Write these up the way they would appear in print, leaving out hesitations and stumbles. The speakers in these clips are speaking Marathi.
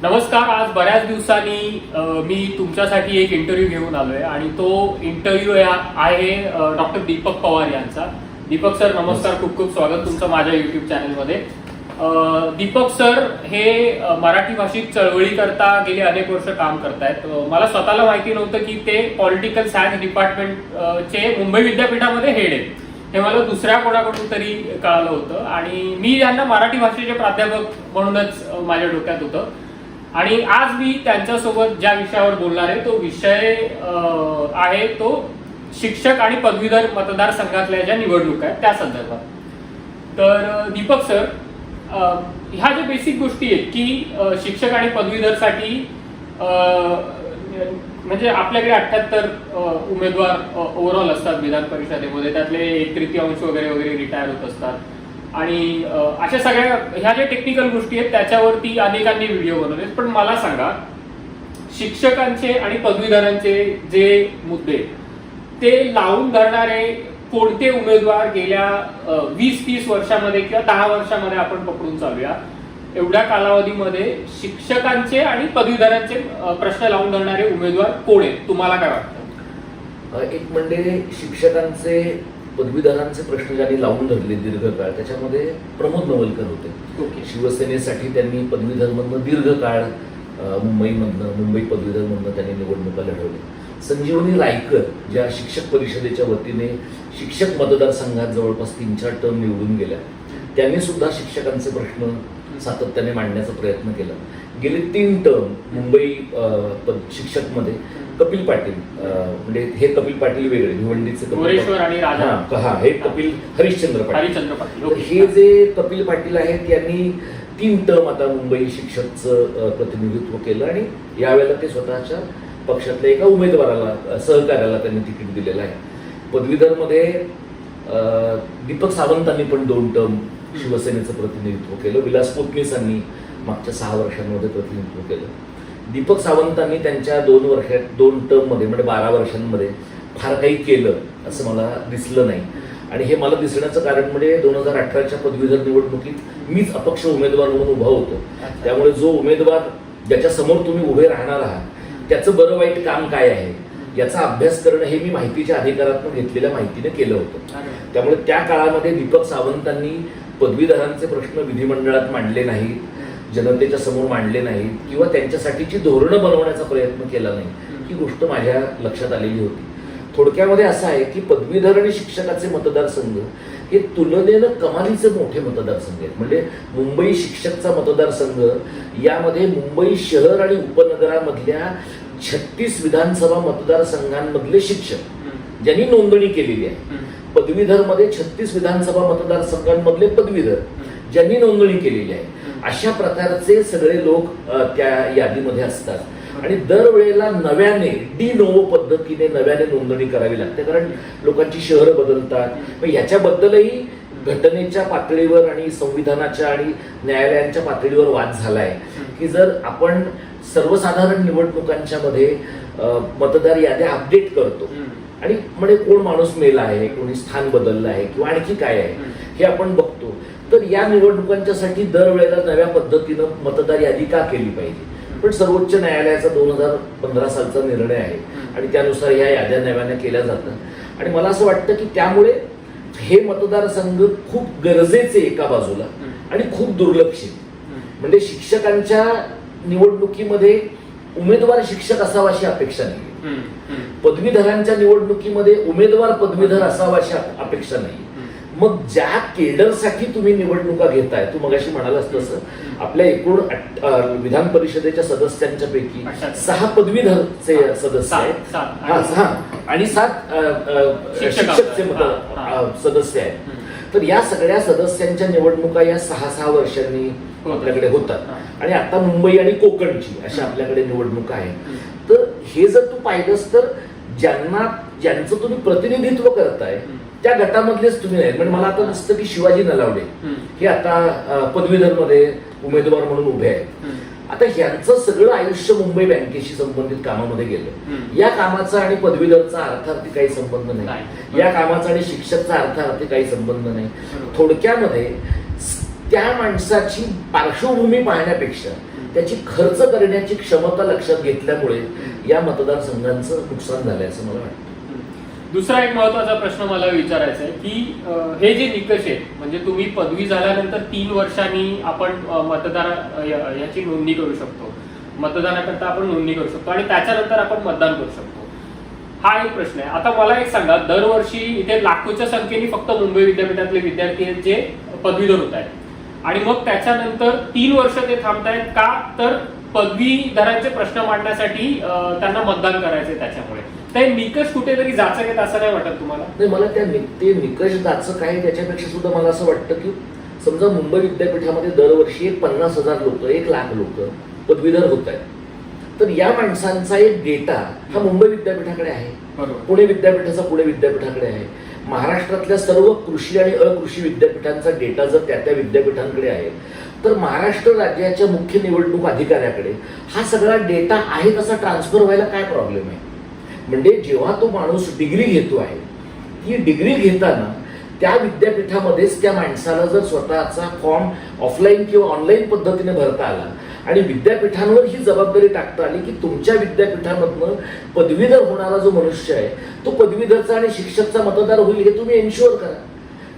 नमस्कार. आज बऱ्याच दिवसांनी मी तुमच्यासाठी एक इंटरव्ह्यू घेऊन आलोय आणि तो इंटरव्ह्यू आहे डॉक्टर दीपक पवार यांचा. दीपक सर नमस्कार, खूप खूप स्वागत तुमचं माझ्या युट्यूब चॅनलमध्ये. दीपक सर हे मराठी भाषिक चळवळी करता गेले अनेक वर्ष काम करतायत. मला स्वतःला माहिती नव्हतं की ते पॉलिटिकल सायन्स डिपार्टमेंटचे मुंबई विद्यापीठामध्ये हेड आहेत. हे मला दुसऱ्या कोणाकडून तरी कळालं होतं आणि मी यांना मराठी भाषेचे प्राध्यापक म्हणूनच माझ्या डोक्यात होतं. आणि आज मी त्यांच्यासोबत ज्या विषयावर बोलणार आहे तो विषय आहे तो शिक्षक आणि पदवीधर मतदारसंघातल्या ज्या निवडणुका आहेत त्या संदर्भात. तर दीपक सर, ह्या ज्या बेसिक गोष्टी आहेत की शिक्षक आणि पदवीधरसाठी म्हणजे आपल्याकडे 78 उमेदवार ओव्हरऑल असतात विधान परिषदेमध्ये, त्यातले 1/3 वगैरे वगैरे रिटायर होत असतात आणि अशा सगळ्या ह्या ज्या टेक्निकल गोष्टी आहेत त्याच्यावरती अनेकांनी व्हिडिओ बनवले. पण मला सांगा, शिक्षकांचे आणि पदवीधरांचे जे मुद्दे ते लावून धरणारे कोणते उमेदवार गेल्या 20-30 वर्षामध्ये किंवा 10 वर्षामध्ये आपण पकडून चालूया, एवढ्या कालावधीमध्ये शिक्षकांचे आणि पदवीधरांचे प्रश्न लावून धरणारे उमेदवार कोण आहेत, तुम्हाला काय वाटतं? एक म्हणजे शिक्षकांचे पदवीधरांचे प्रश्न ज्यांनी लावून धरले दीर्घकाळ, त्याच्यामध्ये प्रमोद नवलकर होते. शिवसेनेसाठी त्यांनी पदवीधरमधनं दीर्घकाळ मुंबई पदवीधरमधनं त्यांनी निवडणुका लढवल्या. संजीवनी रायकर ज्या शिक्षक परिषदेच्या वतीने शिक्षक मतदारसंघात जवळपास 3-4 टर्म निवडून गेल्या, त्यांनी सुद्धा शिक्षकांचे प्रश्न सातत्याने मांडण्याचा प्रयत्न केला. गेले 3 टर्म मुंबई शिक्षकमध्ये कपिल पाटील, म्हणजे हे कपिल पाटील वेगळे, भिवंडीचे हे कपिल हरिश्चंद्र पाटील. हे जे कपिल पाटील आहेत यांनी 3 टर्म आता मुंबई शिक्षकचं प्रतिनिधित्व केलं आणि यावेळेला ते स्वतःच्या पक्षातल्या एका उमेदवाराला, सहकार्याला त्यांनी तिकीट दिलेलं आहे. पदवीधरमध्ये दीपक सावंतांनी पण 2 टर्म शिवसेनेचं प्रतिनिधित्व केलं. विलास पोतनीसांनी मागच्या 6 वर्षांमध्ये प्रतिनिधित्व केलं. दीपक सावंतांनी त्यांच्या 2 टर्ममध्ये म्हणजे 12 वर्षांमध्ये फार काही केलं असं मला दिसलं नाही. आणि हे मला दिसण्याचं कारण म्हणजे 2018च्या पदवीधर निवडणुकीत मीच अपक्ष उमेदवार म्हणून उभा होतो. त्यामुळे जो उमेदवार ज्याच्या समोर तुम्ही उभे राहणार आहात त्याचं बरं वाईट काम काय आहे याचा अभ्यास करणं हे मी माहितीच्या अधिकारातून घेतलेल्या माहितीने केलं होतं. त्यामुळे त्या काळामध्ये दीपक सावंतांनी पदवीधरांचे प्रश्न विधिमंडळात मांडले नाहीत, जनतेच्या समोर मांडले नाहीत किंवा त्यांच्यासाठीची धोरणं बनवण्याचा प्रयत्न केला नाही, ही गोष्ट माझ्या लक्षात आलेली होती. थोडक्यामध्ये असं आहे की पदवीधर आणि शिक्षकाचे मतदारसंघ हे तुलनेनं कमालीचे मोठे मतदारसंघ आहेत. म्हणजे मुंबई शिक्षकचा मतदारसंघ यामध्ये मुंबई शहर आणि उपनगरामधल्या 36 विधानसभा मतदारसंघांमधले शिक्षक ज्यांनी नोंदणी केलेली आहे, पदवीधरमध्ये 36 विधानसभा मतदारसंघांमधले पदवीधर ज्यांनी नोंदणी केलेली आहे, अशा प्रकारचे सगळे लोक त्या यादीमध्ये असतात. आणि दरवेळेला नव्याने नोवो पद्धतीने नव्याने नोंदणी करावी लागते, कारण लोकांची शहरं बदलतात. मग ह्याच्याबद्दलही घटनेच्या पातळीवर आणि संविधानाच्या आणि न्यायालयांच्या पातळीवर वाद झालाय की जर आपण सर्वसाधारण निवडणुकांच्या मध्ये मतदार याद्या अपडेट करतो आणि म्हणजे कोण माणूस मेला आहे, कोणी स्थान बदललं आहे किंवा आणखी काय आहे हे आपण बघतो, तर या निवडणुकांच्यासाठी दरवेळेला नव्या पद्धतीनं मतदार यादी का केली पाहिजे. पण सर्वोच्च न्यायालयाचा 2015 सालचा निर्णय आहे आणि त्यानुसार ह्या याद्या नव्याने केल्या जातात. आणि मला असं वाटतं की त्यामुळे हे मतदारसंघ खूप गरजेचे एका बाजूला आणि खूप दुर्लक्षित. म्हणजे शिक्षकांच्या निवडणुकीमध्ये उमेदवार शिक्षक असावा अशी अपेक्षा नाही, पदवीधरांच्या निवडणुकीमध्ये उमेदवार पदवीधर असावा अशी अपेक्षा नाही. मग ज्या केडरसाठी तुम्ही निवडणुका घेताय, तू मगाशी म्हणालास तसं आपल्या एकूण विधान परिषदेच्या सदस्यांच्या पैकी 6 पदवीधरचे सदस्य आहेत आणि 7 शिक्षकचे सदस्य आहेत. तर या सगळ्या सदस्यांच्या निवडणुका या 6-6 वर्षांनी आपल्याकडे होतात आणि आता मुंबई आणि कोकणची अशा आपल्याकडे निवडणुका आहेत. तर हे जर तू पाहिलंस तर ज्यांचं तुम्ही प्रतिनिधित्व करताय त्या गटामधलेच तुम्ही नाही. म्हणजे मला आता दिसतं की शिवाजी नलावडे हे आता पदवीधरमध्ये उमेदवार म्हणून उभे आहेत. आता ह्यांचं सगळं आयुष्य मुंबई बँकेशी संबंधित कामामध्ये गेलं. या कामाचा आणि पदवीधरचा अर्थार्थी काही संबंध नाही, या कामाचा आणि शिक्षकचा अर्थार्थी काही संबंध नाही. थोडक्यामध्ये त्या माणसाची पार्श्वभूमी पाहण्यापेक्षा त्याची खर्च करण्याची क्षमता लक्षात घेतल्यामुळे या मतदारसंघांचं नुकसान झालंय असं मला वाटतं. दुसरा एक महत्वाचा प्रश्न मला विचारायचा आहे की हे जे निकष आहेत, म्हणजे तुम्ही पदवी झाल्यानंतर 3 वर्षांनी आपण मतदार याची नोंदणी करू शकतो, मतदानाकरता आपण नोंदणी करू शकतो आणि त्याच्यानंतर आपण मतदान करू शकतो, हा एक प्रश्न आहे. आता मला एक सांगा, दरवर्षी इथे लाखोच्या संख्येने फक्त मुंबई विद्यापीठातले विद्यार्थी आहेत जे पदवीधर होत आहेत आणि मग त्याच्यानंतर 3 वर्ष ते थांबतायत का, तर पदवीधरांचे प्रश्न मांडण्यासाठी त्यांना मतदान करायचंय. त्याच्यामुळे ते निकष कुठेतरी जाचक असं नाही वाटत तुम्हाला? नाही, मला ते निकष जाचक आहे त्याच्यापेक्षा सुद्धा मला असं वाटतं की समजा मुंबई विद्यापीठामध्ये दरवर्षी 50,000 लोक, 1,00,000 लोक पदवीधर होत आहेत, तर या माणसांचा एक डेटा हा मुंबई विद्यापीठाकडे आहे, पुणे विद्यापीठाचा पुणे विद्यापीठाकडे आहे, महाराष्ट्रातल्या सर्व कृषी आणि अकृषी विद्यापीठांचा डेटा जर त्या विद्यापीठांकडे आहे, तर महाराष्ट्र राज्याच्या मुख्य निवडणूक अधिकाऱ्याकडे हा सगळा डेटा आहे तसा ट्रान्सफर व्हायला काय प्रॉब्लेम आहे? म्हणजे जेव्हा तो माणूस डिग्री घेतो आहे, ती डिग्री घेताना त्या विद्यापीठामध्येच त्या माणसाला जर स्वतःचा फॉर्म ऑफलाईन किंवा ऑनलाईन पद्धतीने भरता आला आणि विद्यापीठांवर ही जबाबदारी टाकता आली की तुमच्या विद्यापीठामधनं पदवीधर होणारा जो मनुष्य आहे तो पदवीधरचा आणि शिक्षकचा मतदार होईल हे तुम्ही एन्श्युअर करा,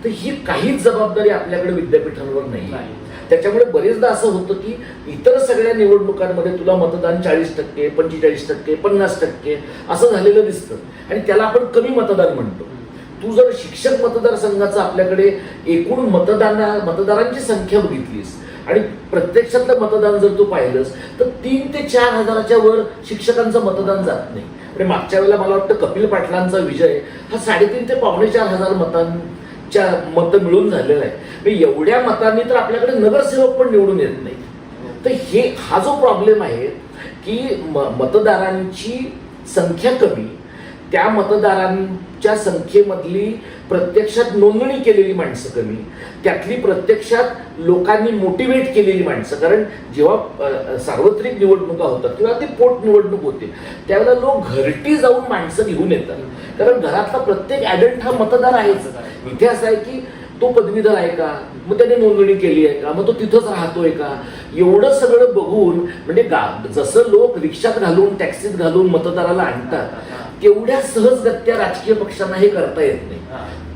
तर ही काहीच जबाबदारी आपल्याकडे विद्यापीठांवर नाही. त्याच्यामुळे बरेचदा असं होतं की इतर सगळ्या निवडणुकांमध्ये तुला मतदान 40%, 45%, 50% असं झालेलं दिसतं आणि त्याला आपण कमी मतदान म्हणतो. तू जर शिक्षक मतदारसंघाचं आपल्याकडे एकूण मतदारांची संख्या बघितलीस आणि प्रत्यक्षातलं मतदान जर तू पाहिलंस तर 3 ते 4 हजाराच्या वर शिक्षकांचं मतदान जात नाही. म्हणजे मागच्या वेळेला मला वाटतं कपिल पाटलांचा विजय हा 3.5 ते 4.5 हजार मतं मिळून झालेला आहे. एवढ्या मतांनी तर आपल्याकडे नगरसेवक पण निवडून येत नाही. तर हा जो प्रॉब्लेम आहे की मतदारांची संख्या कमी, त्या मतदारांच्या संख्येमधली प्रत्यक्षात नोंदणी केलेली माणसं कमी, त्यातली प्रत्यक्षात लोकांनी मोटिवेट केलेली माणसं. कारण जेव्हा सार्वत्रिक निवडणुका होतात किंवा ती पोट निवडणूक होते त्यावेळेला लोक घरटी जाऊन माणसं घेऊन येतात, कारण घरातला प्रत्येक ऍडल्ट हा मतदार आहेच. इथे असं आहे की तो पदवीधर आहे का, मग त्याने नोंदणी केली आहे का, मग तो तिथंच राहतोय का, एवढं सगळं बघून म्हणजे जसं लोक रिक्षात घालून टॅक्सीत घालून मतदाराला आणतात तेवढ्या सहजगत्या राजकीय पक्षांना हे करता येत नाही.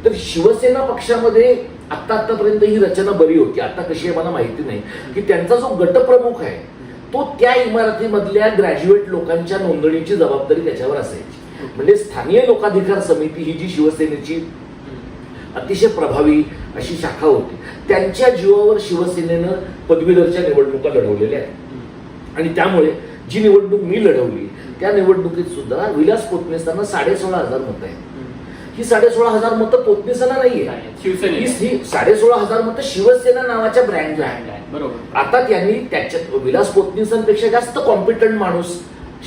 तर शिवसेना पक्षामध्ये आतापर्यंत ही रचना बरी होती. आता कशी आहे मला माहिती नाही, की त्यांचा जो गटप्रमुख आहे तो त्या इमारतीमधल्या ग्रॅज्युएट लोकांच्या नोंदणीची जबाबदारी त्याच्यावर असायची. म्हणजे स्थानिक लोकाधिकार समिती ही जी शिवसेनेची अतिशय प्रभावी अशी शाखा होती, त्यांच्या जीवावर शिवसेनेनं पदवीधरच्या निवडणुका लढवलेल्या आहेत. आणि त्यामुळे जी निवडणूक मी लढवली त्या निवडणुकीत सुद्धा विलास पोतनेसांना 16,500 मतं आहेत. ही 16,500 मतं पोतनेसांना नाहीये, ही 16,500 मतं शिवसेना नावाच्या ब्रँडला आहे. बरोबर. आता त्यांनी त्याच्यात विलास पोतनेसांपेक्षा जास्त कॉम्पिटंट माणूस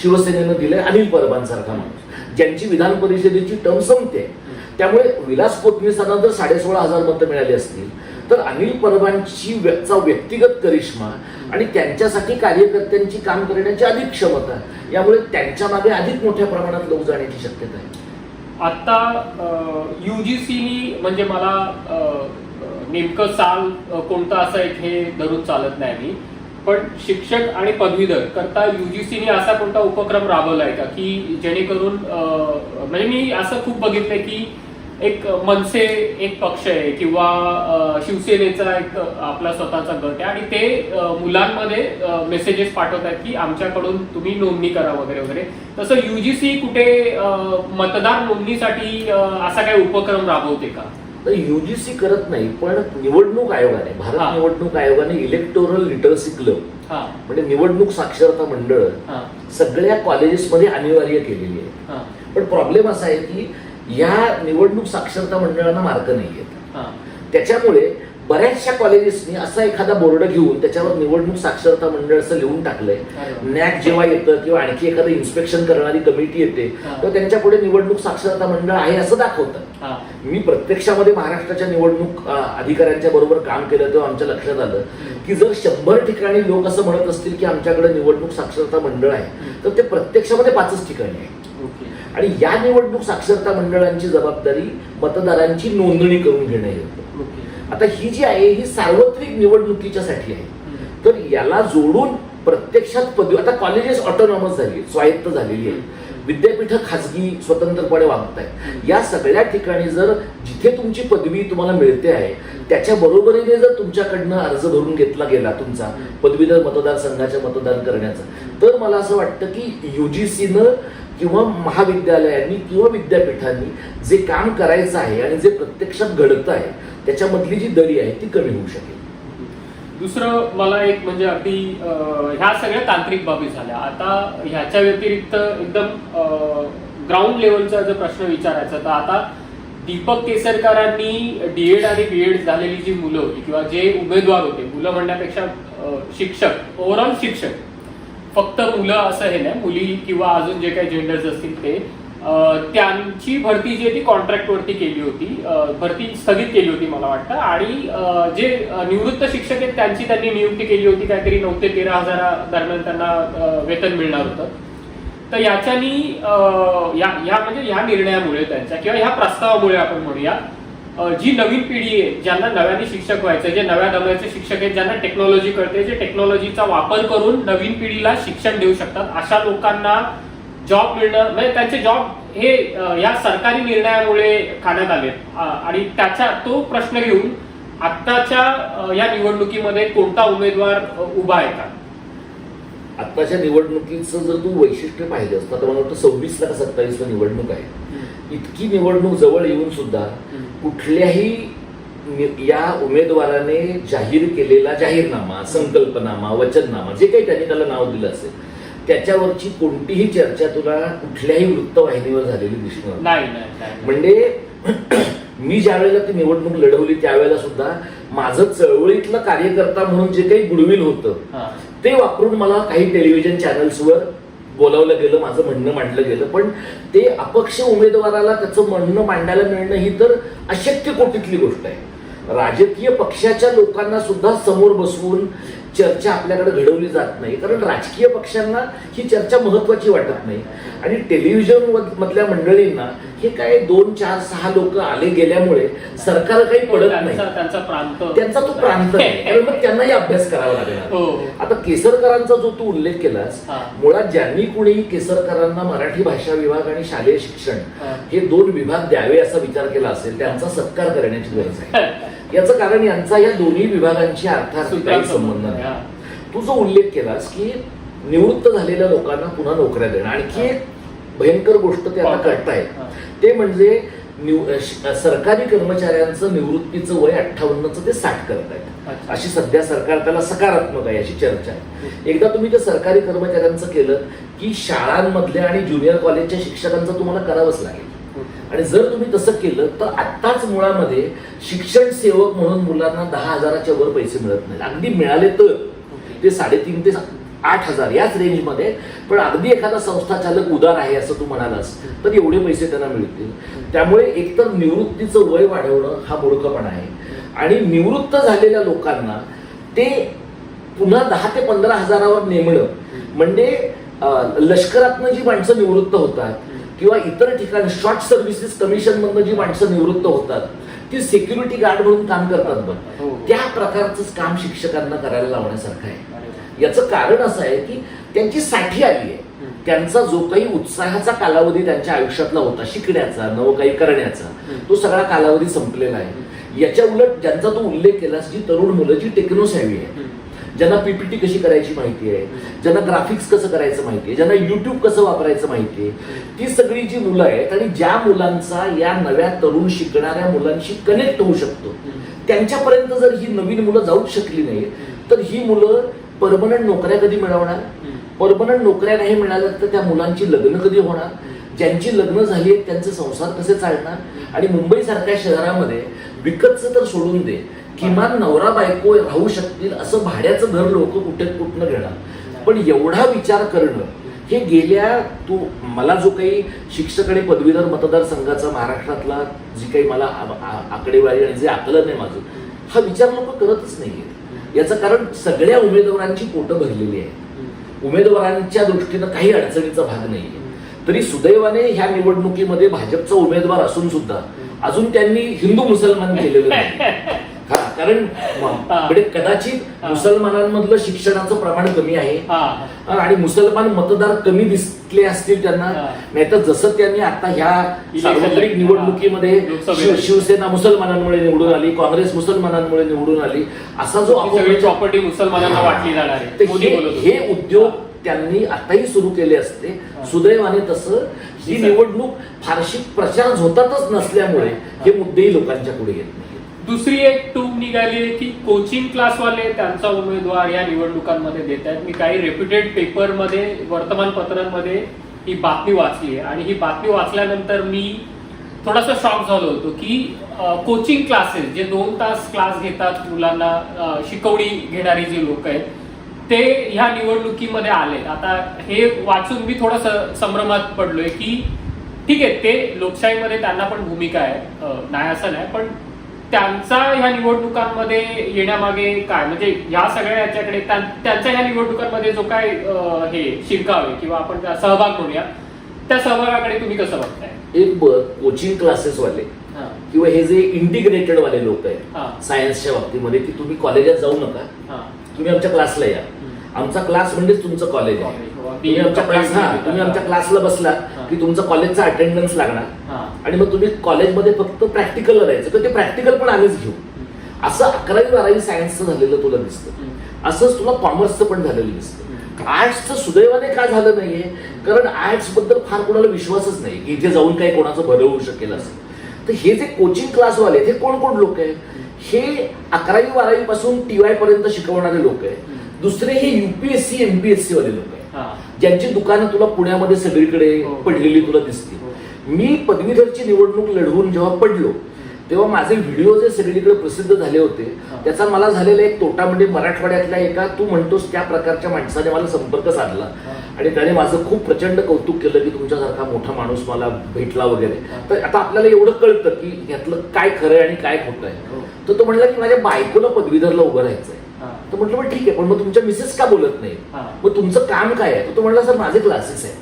शिवसेनेनं दिलाय, अनिल परबांसारखा माणूस, ज्यांची विधान परिषदेची टर्म संपते. त्यामुळे विलास पोतनेसांना जर 16,500 मतं मिळाली असतील तर अनिल परबांची व्यक्तिगत करिश्मा आणि त्यांच्यासाठी कार्यकर्त्यांची काम करण्याची अधिक क्षमता, यामुळे त्यांच्या मागे अधिक मोठ्या प्रमाणात लोक जाण्याची शक्यता आहे. आता युजीसीनी म्हणजे मला नेमकं साल कोणतं असं एक हे धरून चालत नाही मी, पण शिक्षक आणि पदवीधर करता युजीसीने असा कोणता उपक्रम राबवलाय का की जेणेकरून म्हणजे मी असं खूप बघितलंय की एक मनसे एक पक्ष आहे किंवा शिवसेनेचा एक आपला स्वतःचा गट आहे आणि ते मुलांमध्ये मेसेजेस पाठवतात की आमच्याकडून तुम्ही नोंदणी करा वगैरे वगैरे. तसं युजीसी कुठे मतदार नोंदणीसाठी असा काही उपक्रम राबवते का? युजीसी करत नाही, पण निवडणूक आयोगाने, भारत निवडणूक आयोगाने इलेक्टोरल लिटरसी क्लब म्हणजे निवडणूक साक्षरता मंडळ सगळ्या कॉलेजेसमध्ये अनिवार्य केलेली आहे. पण प्रॉब्लेम असा आहे की या निवडणूक साक्षरता मंडळांना मार्क नाही आहेत. त्याच्यामुळे बऱ्याचशा कॉलेजेसनी असा एखादा बोर्ड घेऊन त्याच्यावर निवडणूक साक्षरता मंडळ असं लिहून टाकलंय. नॅक जेव्हा येतं किंवा आणखी एखादं इन्स्पेक्शन करणारी कमिटी येते तर त्यांच्या पुढे निवडणूक साक्षरता मंडळ आहे असं दाखवतं. मी प्रत्यक्षामध्ये महाराष्ट्राच्या निवडणूक अधिकाऱ्यांच्या बरोबर काम केलं तेव्हा आमच्या लक्षात आलं की जर 100 ठिकाणी लोक असं म्हणत असतील की आमच्याकडे निवडणूक साक्षरता मंडळ आहे तर ते प्रत्यक्षामध्ये 5च ठिकाणी आहे. आणि या निवडणूक साक्षरता मंडळांची जबाबदारी मतदारांची नोंदणी करून घेणे होतं. आता ही जी आहे ही सार्वत्रिक निवडणुकीच्यासाठी आहे, तर याला जोडून प्रत्यक्षात पदवी, आता कॉलेजेस ऑटोनॉमस झाली, स्वायत्त झालेली आहे, विद्यापीठं खाजगी स्वतंत्रपणे वागत आहेत. या सगळ्या ठिकाणी जर जिथे तुमची पदवी तुम्हाला मिळते आहे त्याच्या बरोबरीने जर तुमच्याकडनं अर्ज भरून घेतला गेला तुमचा पदवीधर मतदारसंघाच्या मतदान करण्याचा, तर मला असं वाटतं की UGCनं किंवा महाविद्यालयांनी किंवा विद्यापीठांनी जे काम करायचं आहे आणि जे प्रत्यक्षात घडतं आहे त्याच्यामधली जी दरी आहे ती कमी होऊ शकेल. दुसरं मला एक म्हणजे अगदी ह्या सगळ्या तांत्रिक बाबी झाल्या. आता ह्याच्या व्यतिरिक्त एकदम ग्राउंड लेवलचा जर प्रश्न विचारायचा तर आता दीपक केसरकरांनी DED आणि BEd झालेली जी मुलं होती किंवा जे उमेदवार होते, मुलं म्हणण्यापेक्षा शिक्षक, ओव्हरऑल शिक्षक, फक्त मुलं असं हे नाही, मुली किंवा अजून जे काही जेंडर्स असतील ते, त्यांची भरती जी आहे ती कॉन्ट्रॅक्टवरती केली होती, भरती स्थगित केली होती मला वाटतं. आणि जे निवृत्त शिक्षक आहेत त्यांनी नियुक्ती केली होती, काहीतरी 9 ते 13 हजारा दरम्यान त्यांना वेतन मिळणार होतं. तर याच्यानी म्हणजे ह्या निर्णयामुळे त्यांच्या किंवा ह्या प्रस्तावामुळे आपण म्हणूया, जी नवीन पिढी आहे, ज्यांना नव्याने शिक्षक व्हायचं, जे नव्या दर्जाचे शिक्षक आहेत, ज्यांना टेक्नॉलॉजी कळते, जे टेक्नॉलॉजीचा वापर करून नवीन पिढीला शिक्षण देऊ शकतात, अशा लोकांना जॉब मिळणं, म्हणजे त्यांचे जॉब हे या सरकारी निर्णयामुळे खाण्यात आले. आणि त्याचा तो प्रश्न घेऊन आत्ताच्या या निवडणुकीमध्ये कोणता उमेदवार उभा आहे का? आत्ताच्या निवडणुकीचं जर तू वैशिष्ट्य पाहिलं असतं, तर मला वाटतं 26 का 27 निवडणूक आहे. इतकी निवडणूक जवळ येऊन सुद्धा कुठल्याही या उमेदवाराने जाहीर केलेला जाहीरनामा, संकल्पनामा, वचननामा, जे काही त्यांनी त्याला नाव दिलं असेल, त्याच्यावरची कोणतीही चर्चा तुला कुठल्याही वृत्तवाहिनीवर झालेली दिसणार नाही. म्हणजे मी ज्या वेळेला ती निवडणूक लढवली त्यावेळेला सुद्धा माझं चळवळीतलं कार्यकर्ता म्हणून जे काही गुडविल होतं ते वापरून मला काही टेलिव्हिजन चॅनल्सवर बोलावलं गेलं, माझं म्हणणं मांडलं गेलं. पण ते अपक्ष उमेदवाराला त्याचं म्हणणं मांडायला मिळणं ही तर अशक्य कोटीतली गोष्ट आहे. राजकीय पक्षाच्या लोकांना सुद्धा समोर बसवून चर्चा आपल्याकडे घडवली जात नाही, कारण राजकीय पक्षांना ही चर्चा महत्वाची वाटत नाही. आणि टेलिव्हिजन मधल्या मंडळींना हे काय 2, 4, 6 लोक आले गेल्यामुळे सरकार काही पडत नाही, त्यांचा तो प्रांत आहे, मग त्यांनाही अभ्यास करावा लागेल. आता केसरकरांचा जो तू उल्लेख केलास, मुळात ज्यांनी कुणी केसरकरांना मराठी भाषा विभाग आणि शालेय शिक्षण हे 2 विभाग द्यावे असा विचार केला असेल त्यांचा सत्कार करण्याची गरज आहे. याचं कारण यांचा या दोन्ही विभागांची अर्थात काही संबंध नाही. तू जो उल्लेख केलास की निवृत्त झालेल्या लोकांना पुन्हा नोकऱ्या देणं, आणखी एक भयंकर गोष्ट ते आता करतायत, ते म्हणजे सरकारी कर्मचाऱ्यांचं निवृत्तीचं वय 58चं ते 60 करतायत. अशी सध्या सरकार त्याला सकारात्मक आहे अशी चर्चा आहे. एकदा तुम्ही ते सरकारी कर्मचाऱ्यांचं केलं की शाळांमधल्या आणि ज्युनियर कॉलेजच्या शिक्षकांचं तुम्हाला करावंच लागेल. आणि जर तुम्ही तसं केलं तर आत्ताच मुळामध्ये शिक्षण सेवक म्हणून मुलांना 10,000च्या वर पैसे मिळत नाहीत. अगदी मिळाले तर ते 3,500 ते 8,000 याच रेंजमध्ये. पण अगदी एखादा संस्था चालक उदार आहे असं तू म्हणालास तर एवढे पैसे त्यांना मिळतील. त्यामुळे एकतर निवृत्तीचं वय वाढवणं हा मूर्खपणा आहे. आणि निवृत्त झालेल्या लोकांना ते पुन्हा 10 ते 15 हजारावर नेमणं म्हणजे लष्करातनं जी माणसं निवृत्त होतात किंवा इतर ठिकाणी शॉर्ट सर्व्हिसेस कमिशन मधनं जी माणसं निवृत्त होतात ती सिक्युरिटी गार्ड म्हणून काम करतात बघ, त्या प्रकारचं काम शिक्षकांना करायला लावण्यासारखं आहे. याचं कारण असं आहे की त्यांची साठी आली आहे. त्यांचा जो काही उत्साहाचा कालावधी त्यांच्या आयुष्यातला होता शिकण्याचा, नवं काही करण्याचा, तो सगळा कालावधी संपलेला आहे. याच्या उलट ज्यांचा तो उल्लेख केलास, जी तरुण मुलं जी टेक्नो सॅव्ही आहे, ज्यांना PPT कशी करायची माहिती आहे, ज्यांना ग्राफिक्स कसं करायचं माहिती आहे, ज्यांना YouTube कसं वापरायचं माहिती आहे, ती सगळी जी मुलं आहेत आणि ज्या मुलांचा या नव्या तरुण शिकणाऱ्या मुलांशी कनेक्ट होऊ शकतो, त्यांच्यापर्यंत जर ही नवीन मुलं जाऊच शकली नाही तर ही मुलं परमनंट नोकऱ्या कधी मिळवणार? परमनंट नोकऱ्या नाही मिळाल्या तर त्या मुलांची लग्न कधी होणार? ज्यांची लग्न झाली आहेत त्यांचे संसार कसे चालणार? आणि मुंबईसारख्या शहरामध्ये विकतचं तर सोडून दे, किमान नवरा बायको राहू शकतील असं भाड्याचं घर लोक कुठनं घेणार? पण एवढा विचार करणं हे गेल्या मला जो काही शिक्षक आणि पदवीधर मतदारसंघाचा महाराष्ट्रातला जी काही मला आकडेवारी आणि जे आकलन आहे माझं, हा विचार लोक करतच नाहीये. याचं कारण सगळ्या उमेदवारांची पोटं भरलेली आहेत. उमेदवारांच्या दृष्टीनं काही अडचणीचा भाग नाहीये. तरी सुदैवाने ह्या निवडणुकीमध्ये भाजपचा उमेदवार असून सुद्धा अजून त्यांनी हिंदू मुसलमान केलेलं नाही. कारण म्हणजे कदाचित मुसलमानांमधलं शिक्षणाचं प्रमाण कमी आहे आणि मुसलमान मतदार कमी दिसले असतील त्यांना, नाहीतर जसं त्यांनी आता ह्या सार्वत्रिक निवडणुकीमध्ये शिवसेना मुसलमानांमुळे निवडून आली, काँग्रेस मुसलमानांमुळे निवडून आली, असा जो प्रॉपर्टी मुसलमानांना वाटली जाणार आहे, हे उद्योग त्यांनी आताही सुरू केले असते. सुदैवाने तसं ही निवडणूक फारशी प्रचार होतातच नसल्यामुळे हे मुद्देही लोकांच्या पुढे येत नाही. दुसरी एक टूब निघाली की कोचिंग क्लासवाले त्यांचा उमेदवार या निवडणुकांमध्ये देत आहेत. मी काही रेप्युटेड पेपरमध्ये, वर्तमानपत्रांमध्ये ही बातमी वाचली आहे आणि ही बातमी वाचल्यानंतर मी थोडासा शॉक झालो होतो की कोचिंग क्लासेस जे 2 तास क्लास घेतात मुलांना शिकवणी घेणारी जी लोक आहेत ते ह्या निवडणुकीमध्ये आले. आता हे वाचून मी थोडं संभ्रमात पडलोय की ठीक आहे, ते लोकशाहीमध्ये त्यांना पण भूमिका आहे, नाही असं नाही, पण त्यांचा ह्या निवडणुकांमध्ये येण्यामागे काय, म्हणजे ह्या सगळ्या याच्याकडे त्यांच्या ह्या निवडणुकांमध्ये जो काय हे शिरकाव आहे किंवा आपण सहभाग म्हणूया, त्या सहभागाकडे तुम्ही कसं बघताय? एक कोचिंग क्लासेस वाले किंवा हे जे इंटिग्रेटेड वाले लोक आहेत सायन्सच्या बाबतीमध्ये की तुम्ही कॉलेजात जाऊ नका, तुम्ही आमच्या क्लासला या, आमचा क्लास म्हणजेच तुमचं कॉलेज आहे, तुम्ही आमच्या क्लासला बसला की तुमचा कॉलेजचा अटेंडन्स लागणार आणि मग तुम्ही कॉलेजमध्ये फक्त प्रॅक्टिकलला जायचं, तर ते प्रॅक्टिकल पण आम्हीच घेऊ. असं 11वी 12वी सायन्सचं झालेलं तुला दिसतं, असंच तुला कॉमर्सचं पण झालेलं दिसतं. आर्ट्सचं सुदैवाने का झालं नाहीये, कारण आर्ट्स बद्दल फार कोणाला विश्वासच नाही की इथे जाऊन काही कोणाचं भलं होऊ शकेल असं. तर हे जे कोचिंग क्लासवाले हे कोण कोण लोक आहेत, हे 11वी 12वी पासून TY पर्यंत शिकवणारे लोक आहेत. दुसरे हे UPSC MPSC वाले लोक आहेत ज्यांची दुकानं तुला पुण्यामध्ये सगळीकडे पडलेली तुला दिसतील. मी पदवीधरची निवडणूक लढवून जेव्हा पडलो तेव्हा माझे व्हिडिओ जे सगळीकडे प्रसिद्ध झाले होते त्याचा मला झालेला एक तोटा म्हणजे मराठवाड्यातल्या एका तू म्हणतोस त्या प्रकारच्या माणसाने मला संपर्क साधला आणि त्याने माझं खूप प्रचंड कौतुक केलं की तुमच्यासारखा मोठा माणूस मला भेटला वगैरे. तर आता आपल्याला एवढं कळतं की यातलं काय खरं आहे आणि काय खोटं आहे. तर तो म्हणला की माझ्या बायकोला पदवीधरला उभं राहायचंय. तर म्हटलं मग ठीक आहे, पण मग तुमच्या मिसेस का बोलत नाही, मग तुमचं काम काय आहे? तो म्हणला सर माझे क्लासेस आहे,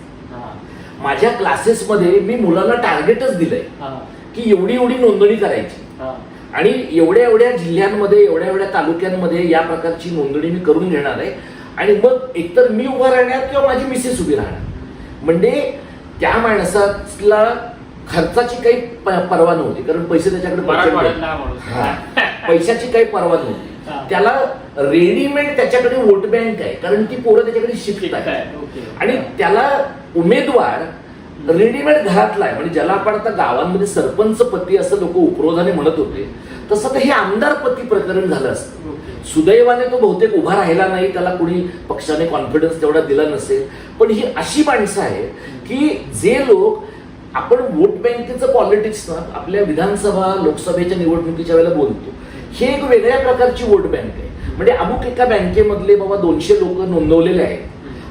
माझ्या क्लासेसमध्ये मी मुलांना टार्गेटच दिलंय की एवढी एवढी नोंदणी करायची आणि एवढ्या एवढ्या जिल्ह्यांमध्ये एवढ्या एवढ्या तालुक्यांमध्ये या प्रकारची नोंदणी मी करून घेणार आहे आणि मग एकतर मी उभा राहणार किंवा माझी मिसेस उभी राहणार. म्हणजे त्या माणसाला खर्चाची काही पर्वा नव्हती, कारण पैसे त्याच्याकडे पैशाची काही पर्वा नव्हती. त्याला रेडीमेड त्याच्याकडे वोट बँक आहे, कारण ती पोरं त्याच्याकडे शिकत आहेत आणि त्याला उमेदवार रेडीमेड घरातला आहे. म्हणजे ज्याला आपण आता गावांमध्ये सरपंच पती असं लोक उपरोधाने म्हणत होते तसं तर हे आमदार पती प्रकरण झालं असतं. सुदैवाने तो बहुतेक उभा राहिला नाही, त्याला कुणी पक्षाने कॉन्फिडन्स तेवढा दिला नसेल. पण ही अशी माणसं आहेत की जे लोक आपण वोट बँकेचं पॉलिटिक्स ना आपल्या विधानसभा लोकसभेच्या निवडणुकीच्या वेळेला बोलतो, हे एक वेगळ्या प्रकारची वोट बँक आहे. म्हणजे अमुक एका बँकेमधले बाबा 200 लोक नोंदवलेले आहेत,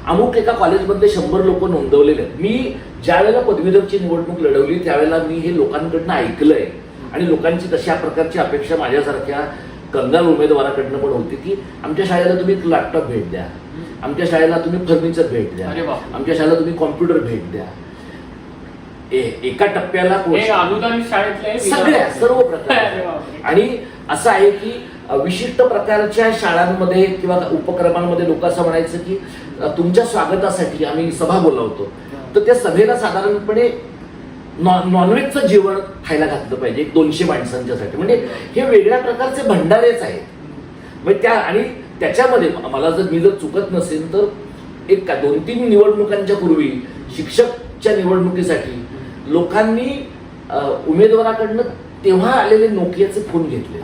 अमुक एका कॉलेजमधले 100 लोक नोंदवलेले आहेत. मी ज्या वेळेला पदवीधरची निवडणूक लढवली त्यावेळेला मी हे लोकांकडनं ऐकलंय आणि लोकांची तशा प्रकारची अपेक्षा माझ्यासारख्या कंगाल उमेदवाराकडनं पण होती की आमच्या शाळेला तुम्ही लॅपटॉप भेट द्या, आमच्या शाळेला तुम्ही फर्निचर भेट द्या, आमच्या शाळेला तुम्ही कॉम्प्युटर भेट द्या. एका टप्प्याला सगळ्या सर्व प्रकार. आणि असं आहे की विशिष्ट प्रकारच्या शाळांमध्ये किंवा उपक्रमांमध्ये लोक असं म्हणायचं की तुमच्या स्वागतासाठी आम्ही सभा बोलावतो, तर त्या सभेला साधारणपणे नॉनव्हेजचं जेवण खायला घातलं पाहिजे 200 माणसांच्यासाठी. म्हणजे हे वेगळ्या प्रकारचे भंडारेच आहेत. म्हणजे त्या आणि त्याच्यामध्ये मला मी जर चुकत नसेल तर एक 2-3 निवडणुकांच्या पूर्वी शिक्षकच्या निवडणुकीसाठी लोकांनी उमेदवाराकडनं तेव्हा आलेले नोकियाचे फोन घेतले,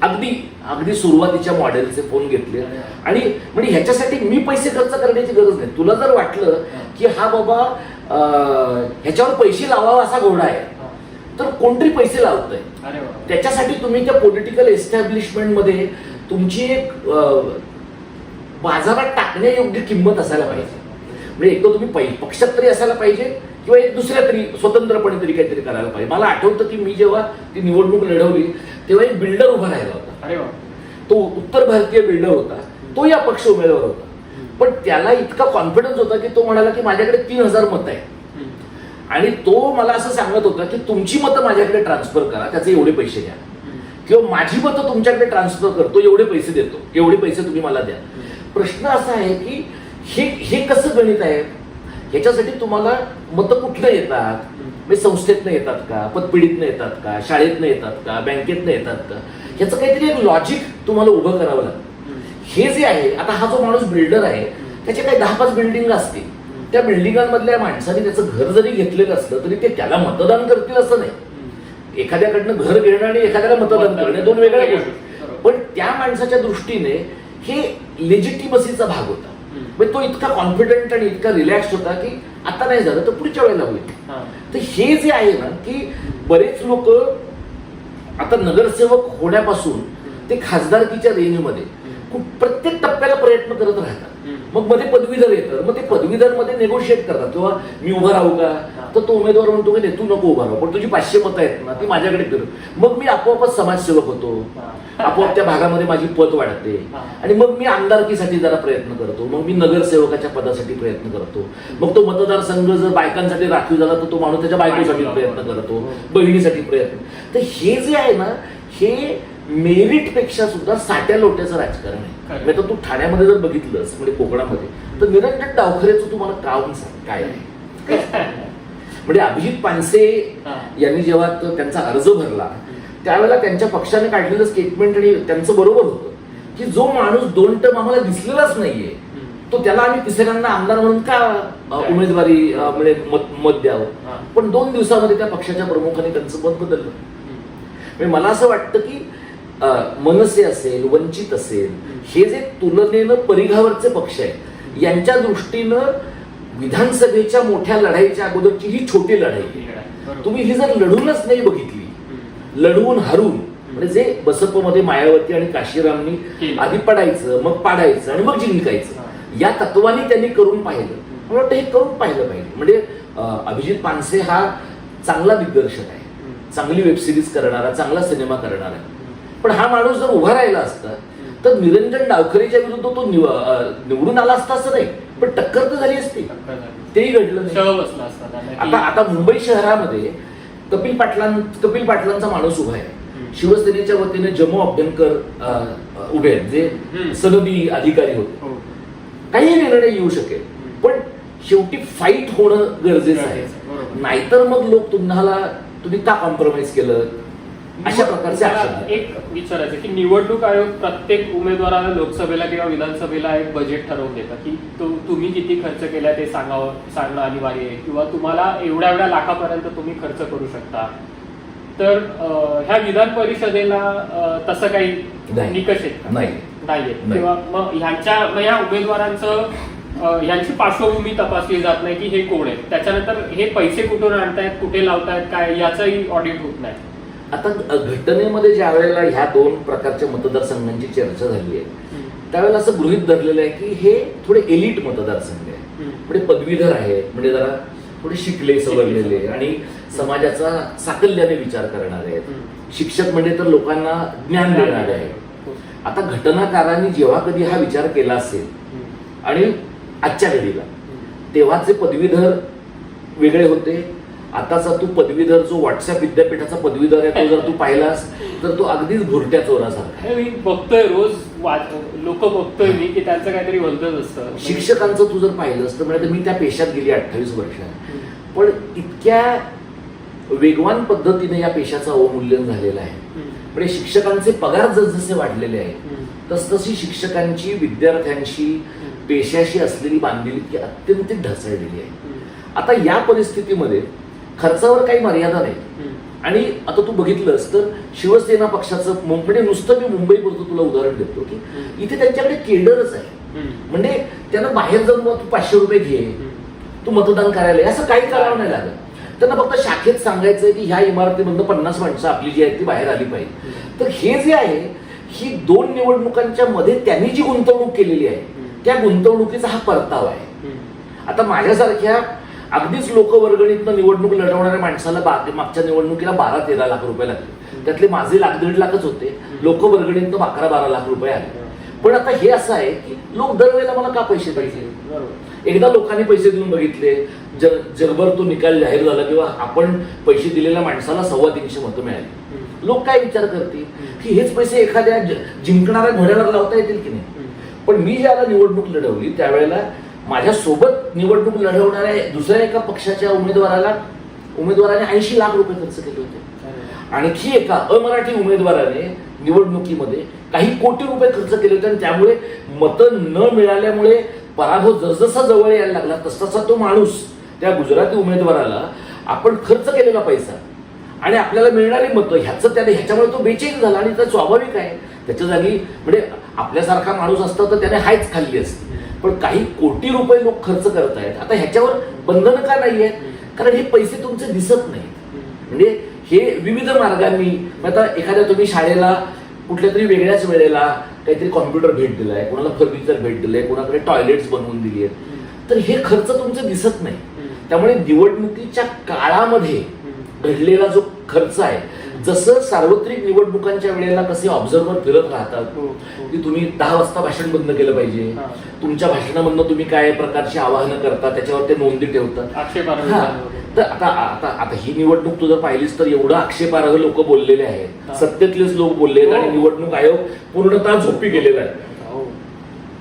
अगदी सुरुवातीच्या मॉडेलचे फोन घेतले. आणि म्हणजे ह्याच्यासाठी मी पैसे खर्च करण्याची गरज नाही. तुला जर वाटलं की हा बाबा ह्याच्यावर पैसे लावावा असा घोडा आहे तर कोणतरी पैसे लावतंय, त्याच्यासाठी तुम्ही त्या पॉलिटिकल एस्टॅब्लिशमेंटमध्ये तुमची एक बाजारात टाकण्यायोग्य किंमत असायला पाहिजे. म्हणजे एक तर तुम्ही पक्षात तरी असायला पाहिजे किंवा एक दुसऱ्या तरी स्वतंत्रपणे तरी काहीतरी करायला पाहिजे. मला आठवतं की मी जेव्हा ती निवडणूक लढवली तेव्हा एक बिल्डर उभा राहिला होता. तो उत्तर भारतीय बिल्डर होता, तो या पक्ष उमेदवार होता. पण त्याला इतका कॉन्फिडन्स होता की तो म्हणाला की माझ्याकडे 3000 मतं आहे आणि तो मला असं सांगत होता की तुमची मतं माझ्याकडे ट्रान्सफर करा, त्याचे एवढे पैसे घ्या. किंवा माझी मतं तुमच्याकडे ट्रान्सफर करतो, एवढे पैसे देतो, एवढे पैसे तुम्ही मला द्या. प्रश्न असा आहे की हे कसं गणित आहे? ह्याच्यासाठी तुम्हाला मतं कुठलं येतात? म्हणजे संस्थेतनं येतात का, पतपिढीतनं येतात का, शाळेतनं येतात का, बँकेतनं येतात का? ह्याचं काहीतरी एक लॉजिक तुम्हाला उभं करावं लागतं. हे जे आहे, आता हा जो माणूस बिल्डर आहे त्याचे काही 10-5 बिल्डिंग असतील, त्या बिल्डिंगांमधल्या माणसाने त्याचं घर जरी घेतलेलं असलं तरी ते त्याला मतदान करतील असं नाही. एखाद्याकडनं घर घेणं आणि एखाद्याला मतदान करणं दोन वेगळ्या गोष्टी. पण त्या माणसाच्या दृष्टीने हे लेजिटिमसीचा भाग होता. म्हणजे तो इतका कॉन्फिडंट आणि इतका रिलॅक्स होता की आता नाही झालं तर पुढच्या वेळेला होईल. तर हे जे आहे ना की बरेच लोक आता नगरसेवक होण्यापासून ते खासदारकीच्या रेंजमध्ये प्रत्येक टप्प्याला प्रयत्न करत राहतात. मग मध्ये पदवीधर येतं, मग ते पदवीधर मध्ये नेगोशिएट करतात किंवा मी उभा राहू का, तर तो उमेदवार म्हणतो की तू नको उभा राहू, पण तुझी 500 मतं आहेत ना ती माझ्याकडे कर. मग मी आपोआपच समाजसेवक होतो, आपोआप त्या भागामध्ये माझी पत वाढते आणि मग मी आमदारकीसाठी जरा प्रयत्न करतो, मग मी नगरसेवकाच्या पदासाठी प्रयत्न करतो. मग तो मतदारसंघ जर बायकांसाठी राखीव झाला तर तो माणूस त्याच्या बायकोसाठी प्रयत्न करतो, बहिणीसाठी प्रयत्न. तर हे जे आहे ना हे मेरिट पेक्षा सुद्धा साट्या लोट्याचं राजकारण आहे. म्हणजे तू ठाण्यामध्ये जर बघितलंस म्हणजे कोकणामध्ये तर निरंजन डावखरेचं तुम्हाला काम काय आहे? म्हणजे अभिजित पानसे यांनी जेव्हा त्यांचा अर्ज भरला त्यावेळेला त्यांच्या पक्षाने काढलेलं स्टेटमेंट आणि त्यांचं बरोबर होतं की जो माणूस 2 टर्म आम्हाला दिसलेलाच नाहीये तो त्याला आम्ही तिसऱ्यांदा आमदार म्हणून का उमेदवारी म्हणजे मत द्यावं. पण 2 दिवसामध्ये त्या पक्षाच्या प्रमुखांनी त्यांचं मत बदललं. म्हणजे मला असं वाटतं की मनसे असेल, वंचित असेल, हे जे तुलनेनं परिघावरचे पक्ष आहेत यांच्या दृष्टीनं विधानसभेच्या मोठ्या लढाईच्या अगोदरची ही छोटी लढाई तुम्ही ही जर लढूनच नाही बघितली, लढवून हरून म्हणजे जे बसपमध्ये मायावती आणि काशीरामनी आधी पडायचं मग पाडायचं आणि मग जिंकायचं या तत्वाने त्यांनी करून पाहिलं. मला वाटतं हे करून पाहिलं पाहिजे. म्हणजे अभिजित पानसे हा चांगला दिग्दर्शक आहे, चांगली वेबसिरीज करणारा, चांगला सिनेमा करणारा आहे. पण हा माणूस जर उभा राहिला असता तर निरंजन डावखरेच्या विरुद्ध तो निवडून आला असता असं नाही, पण टक्कर तर झाली असती. तेही घडलं नाही. आता मुंबई शहरामध्ये कपिल पाटलांचा माणूस उभा आहे. शिवसेनेच्या वतीने जम्मू अभ्यंकर उभे आहेत जे सनदी अधिकारी होते. काही निर्णय येऊ शकेल पण शेवटी फाईट होणं गरजेचं आहे. नाहीतर मग लोक तुम्ही का कॉम्प्रोमाइज केलं अशा प्रकारचे. एक विचारायचं की निवडणूक आयोग प्रत्येक उमेदवाराला लोकसभेला किंवा विधानसभेला एक बजेट ठरवून देतं की तुम्ही किती खर्च केला ते सांगणं अनिवार्य आहे किंवा तुम्हाला एवढ्या लाखापर्यंत तुम्ही खर्च करू शकता. तर ह्या विधान परिषदेला तसं काही निकष आहेत नाहीये किंवा मग ह्या उमेदवारांचं ह्यांची पार्श्वभूमी तपासली जात नाही की हे कोण आहेत, त्याच्यानंतर हे पैसे कुठून आणतायत, कुठे लावतायत, काय याचंही ऑडिट होत नाही. आता घटनेमध्ये ज्या वेळेला ह्या 2 प्रकारच्या मतदारसंघांची चर्चा झाली आहे त्यावेळेला असं गृहीत धरलेलं आहे की हे थोडे एलिट मतदारसंघ आहे, थोडे पदवीधर आहेत, म्हणजे जरा थोडे शिकले सवरलेले आणि समाजाचा साकल्याने विचार करणारे आहेत. शिक्षक म्हणजे तर लोकांना ज्ञान देणारे आहेत. आता घटनाकारांनी जेव्हा कधी हा विचार केला असेल आणि आजच्या घडीला तेव्हाचे पदवीधर वेगळे होते. आताचा तू पदवीधर जो व्हॉट्सअप विद्यापीठाचा पदवीधर आहे तो जर तू पाहिलास तर तो अगदीच भुरट्या चोरासारखा. मी बघतोय रोज लोक बघतोय मी की त्यांचं काहीतरी भलतंच असतं. शिक्षकांचं तू जर पाहिलंस तर म्हणजे मी त्या पेशात गेली 28 वर्ष, पण इतक्या वेगवान पद्धतीने या पेशाचं अवमूल्यन झालेलं आहे. म्हणजे शिक्षकांचे पगार जसजसे वाढलेले आहेत तसतशी शिक्षकांची विद्यार्थ्यांशी पेशाशी असलेली बांधिलकी अत्यंत ढासळलेली आहे. आता या परिस्थितीमध्ये खर्चावर काही मर्यादा नाही. आणि आता तू बघितलंस तर शिवसेना पक्षाचं म्हणजे नुसतं मी मुंबईपुरतं तुला उदाहरण देतो की इथे त्यांच्याकडे केडरच आहे. म्हणजे त्यांना बाहेर जाऊन तू 500 रुपये घे, तू मतदान करायला, असं काही करावं नाही लागत. त्यांना फक्त शाखेत सांगायचंय की ह्या इमारतीमधनं 50 माणसं आपली जी आहेत ती बाहेर आली पाहिजे. तर हे जे आहे ही 2 निवडणुकांच्या मध्ये त्यांनी जी गुंतवणूक केलेली आहे त्या गुंतवणुकीचा हा परतावा आहे. आता माझ्यासारख्या अगदीच लोकवर्गणीतनं निवडणूक लढवणाऱ्या माणसाला मागच्या निवडणुकीला 12-13 लाख रुपये लागले. त्यातले माझे 1.5 लाखच होते. लोकवर्गणीतनं 11-12 लाख रुपये आले. पण आता हे असं आहे की लोक दरवेळेला मला का पैसे द्यायचे. एकदा लोकांनी पैसे देऊन बघितले, जगभर तो निकाल जाहीर झाला किंवा आपण पैसे दिलेल्या माणसाला 350 मतं मिळाली, लोक काय विचार करतील की हेच पैसे एखाद्या जिंकणाऱ्या घोड्याला लावता येतील की नाही. पण मी ज्याला निवडणूक लढवली त्यावेळेला माझ्यासोबत निवडणूक लढवणाऱ्या दुसऱ्या एका पक्षाच्या उमेदवाराने 80 लाख रुपये खर्च केले होते. आणखी एका अमराठी उमेदवाराने निवडणुकीमध्ये काही कोटी रुपये खर्च केले होते आणि त्यामुळे मतं न मिळाल्यामुळे पराभव जसजसा जवळ यायला लागला तसतसा तो माणूस त्या गुजराती उमेदवाराला आपण खर्च केलेला पैसा आणि आपल्याला मिळणारी मतं ह्याच्यामुळे तो बेचैन झाला आणि तर स्वाभाविक आहे. त्याच्या जागी म्हणजे आपल्यासारखा माणूस असता तर त्याने हायच खाल्ली असती. पण काही कोटी रुपये लोक खर्च करत आहेत. आता ह्याच्यावर बंधनं का नाही आहेत? कारण हे पैसे तुमचे दिसत नाहीत. म्हणजे हे विविध मार्गांनी, आता एखाद्या तुम्ही शाळेला कुठल्या तरी वेगळ्याच वेळेला काहीतरी कॉम्प्युटर भेट दिलाय, कोणाला फर्निचर भेट दिलंय, कोणाकडे टॉयलेट्स बनवून दिली आहेत, तर हे खर्च तुमचे दिसत नाही. त्यामुळे निवडणुकीच्या काळामध्ये घडलेला जो खर्च आहे, जसं सार्वत्रिक निवडणुकांच्या वेळेला कसे ऑब्झर्व्हर फिरत राहतात की तुम्ही 10 वाजता भाषण बंद केलं पाहिजे, तुमच्या भाषणामधनं तुम्ही काय प्रकारची आवाहनं करता त्याच्यावर ते नोंदी ठेवतात. तर आता ही निवडणूक तू जर पाहिलीस तर एवढं आक्षेपार्ह लोक बोललेले आहेत, सत्तेतलेच लोक बोलले आहेत आणि निवडणूक आयोग पूर्णतः झोपी गेलेला आहे.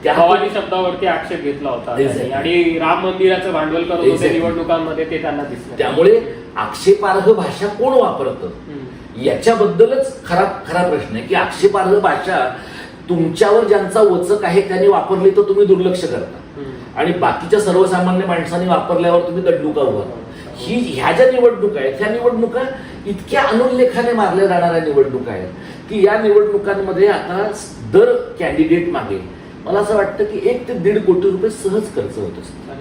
त्या हवाली शब्दावरती आक्षेप घेतला होता आणि राम मंदिराचं भांडवल करत होते निवडणुकांमध्ये, ते त्यांना दिसलं. त्यामुळे आक्षेपार्ह भाषा कोण वापरतं याच्याबद्दलच खरा प्रश्न आहे की आक्षेपार्ह भाषा तुमच्यावर ज्यांचा वचक आहे त्यांनी वापरली तर तुम्ही दुर्लक्ष करता आणि बाकीच्या सर्वसामान्य माणसांनी वापरल्यावर तुम्ही दंडुका उभारता. ह्या ज्या निवडणुका आहेत त्या निवडणुका इतक्या अनुल्लेखाने मारल्या जाणाऱ्या निवडणुका आहेत की या निवडणुकांमध्ये आता दर कॅन्डिडेट मागे मला असं वाटतं की 1 ते 1.5 कोटी रुपये सहज खर्च होत असतात.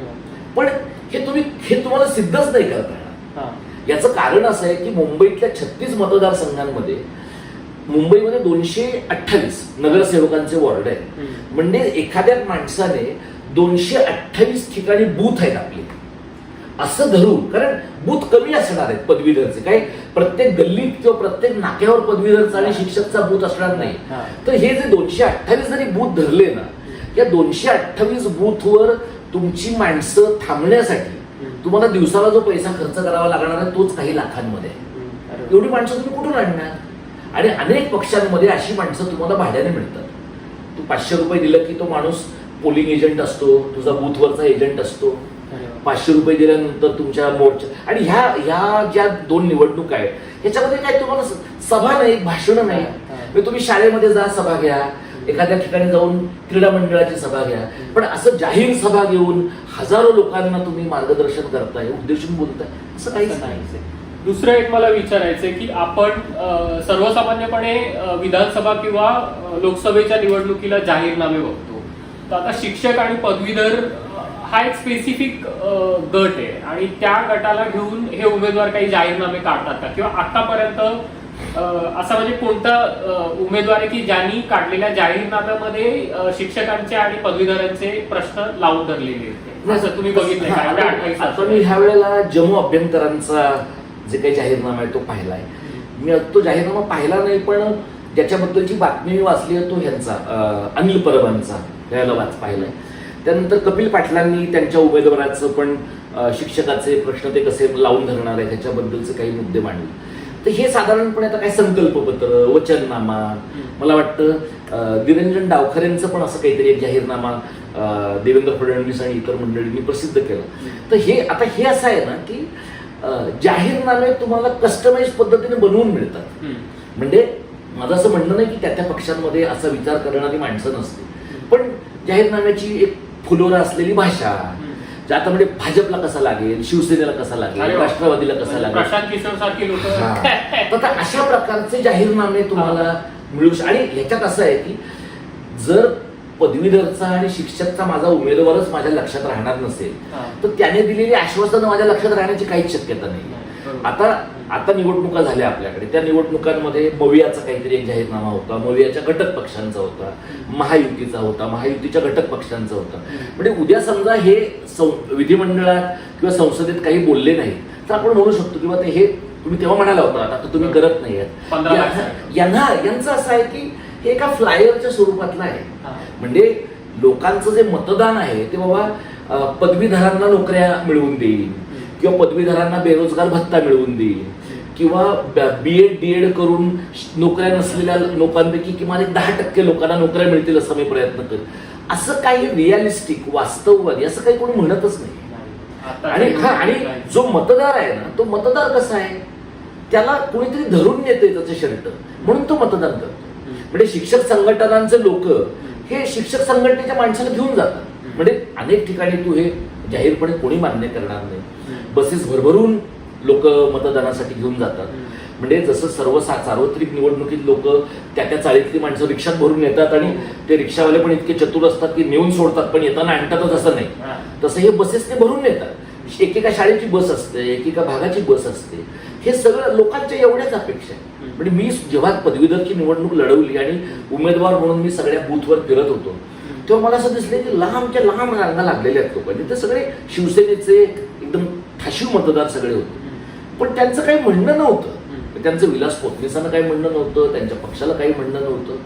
पण हे तुम्हाला सिद्धच नाही करता येणार. याचं कारण असं आहे की मुंबईतल्या 36 मतदारसंघांमध्ये मुंबईमध्ये 228 नगरसेवकांचे वॉर्ड आहेत. म्हणजे एखाद्या माणसाने 228 ठिकाणी बूथ आहेत आपले असं धरून, कारण बूथ कमी असणार आहेत पदवीधरचे, काय प्रत्येक गल्लीत किंवा प्रत्येक नाक्यावर पदवीधरचा आणि शिक्षकचा बूथ असणार नाही. तर हे जे 228 जरी बूथ धरले ना, या 228 बूथवर तुमची माणसं थांबण्यासाठी तुम्हाला दिवसाला जो पैसा खर्च करावा लागणार आहे तोच काही लाखांमध्ये आहे. एवढी माणसं तुम्ही कुठून आणणार? आणि अनेक पक्षांमध्ये अशी माणसं तुम्हाला भाड्याने मिळतात. तू 500 रुपये दिलं की तो माणूस पोलिंग एजंट असतो, तुझा बूथवरचा एजंट असतो. 500 रुपये दिल्यानंतर तुमच्या मोर्चा आणि ह्या ज्या 2 निवडणुका आहेत ह्याच्यामध्ये काय तुम्हाला सभा नाही, भाषण नाही. तुम्ही शाळेमध्ये जा, सभा घ्या, एखाद्या ठिकाणी जाऊन क्रीडा मंडळाची सभा घ्या, पण असं जाहीर सभा घेऊन हजारो लोकांना तुम्ही मार्गदर्शन करताय, उद्देशून बोलताय, असं काहीच नाही. दुसरं एक मला विचारायचंय की आपण सर्वसामान्यपणे विधानसभा किंवा लोकसभेच्या निवडणुकीला जाहीरनामे बघतो. तर आता शिक्षक आणि पदवीधर हा एक स्पेसिफिक गट आहे आणि त्या गटाला घेऊन हे उमेदवार काही जाहीरनामे काढतात का, किंवा आतापर्यंत असा म्हणजे कोणता उमेदवार आहे की ज्यांनी काढलेल्या जाहीरनाम्यामध्ये शिक्षकांचे आणि पदवीधरांचे प्रश्न लावून धरलेले आहेत, असं तुम्ही बघितलंय का? आता मी ह्या वेळेला जम्मू अभ्यंतरांचा जे काही जाहीरनामा आहे तो पाहिलाय. मी तो जाहीरनामा पाहिला नाही, पण ज्याच्याबद्दलची बातमी मी वाचली आहे तो ह्यांचा अनिल परबांचा याला पाहिलाय. त्यानंतर कपिल पाटलांनी त्यांच्या उमेदवाराचं पण शिक्षकाचे प्रश्न ते कसे लावून धरणार आहे त्याच्याबद्दलचे काही मुद्दे मांडले. तर हे साधारणपणे आता काही संकल्पपत्र, वचननामा, मला वाटतं निरंजन डावखरेंचं पण असं काहीतरी एक जाहीरनामा देवेंद्र फडणवीस आणि इतर मंडळींनी प्रसिद्ध केलं. तर हे असं आहे ना की जाहीरनामे तुम्हाला कस्टमाइज पद्धतीने बनवून मिळतात. म्हणजे माझं असं म्हणणं नाही की त्या पक्षांमध्ये असा विचार करणारी माणसं नसते, पण जाहीरनाम्याची एक फुलोरा असलेली भाषा, आता म्हणजे भाजपला कसा लागेल, शिवसेनेला कसा लागेल, राष्ट्रवादीला कसा लागेल, तर अशा प्रकारचे जाहीरनामे तुम्हाला मिळू शकतात. आणि ह्याच्यात असं आहे की जर पदवीधरचा आणि शिक्षकचा माझा उमेदवारच माझ्या लक्षात राहणार नसेल तर त्याने दिलेली आश्वासनं माझ्या लक्षात राहण्याची काहीच शक्यता नाही. आता निवडणुका झाल्या आपल्याकडे, त्या निवडणुकांमध्ये मवियाचा काहीतरी एक जाहीरनामा होता, मवियाच्या घटक पक्षांचा होता, महायुतीचा होता, महायुतीच्या घटक पक्षांचा होता. म्हणजे उद्या समजा हे विधिमंडळात किंवा संसदेत काही बोलले नाही तर आपण म्हणू शकतो किंवा हे तुम्ही तेव्हा म्हणाला होता आता तुम्ही करत नाही आहात. यांचं असं आहे की हे एका फ्लायरच्या स्वरूपातलं आहे. म्हणजे लोकांचं जे मतदान आहे ते बाबा पदवीधरांना नोकऱ्या मिळवून देईन किंवा पदवीधरांना बेरोजगार भत्ता मिळवून देईन किंवा BEd करून नोकऱ्या नसलेल्या लोकांपैकी किमान 10% लोकांना नोकऱ्या मिळतील असं मी प्रयत्न करेन. असं काही रिअलिस्टिक वास्तववादी असं काही कोणी म्हणतच नाही. आणि जो मतदार आहे ना, तो मतदार कसा आहे, त्याला कोणीतरी धरून येते त्याचं शर्ट, म्हणून तो मतदान करतो. म्हणजे शिक्षक संघटनांचे लोक हे शिक्षक संघटनेच्या माणसाला घेऊन जातात. म्हणजे अनेक ठिकाणी तू हे जाहीरपणे कोणी मान्य करणार नाही, बसेस भरभरून लोक मतदानासाठी घेऊन जातात. म्हणजे जसं सार्वत्रिक निवडणुकीत लोक त्या चाळीतली माणसं रिक्षात भरून येतात आणि ते रिक्षावाले पण इतके चतुर असतात की नेऊन सोडतात पण येताना आणतातच असं नाही. तसं हे बसेस ते भरून येतात. एकेका शाळेची बस असते, एकेका भागाची बस असते. हे सगळं लोकांच्या एवढ्याच अपेक्षा आहे. म्हणजे मी जेव्हा पदवीधरची निवडणूक लढवली आणि उमेदवार म्हणून मी सगळ्या बूथवर फिरत होतो, तेव्हा मला असं दिसलं की लांबच्या लांब रांगा लागलेल्या आहेत लोकांनी. ते सगळे शिवसेनेचे एकदम ठाशीव मतदार सगळे होते. पण त्यांचं काही म्हणणं नव्हतं, त्यांचं विलास पोतनीसांना काही म्हणणं नव्हतं, त्यांच्या पक्षाला काही म्हणणं नव्हतं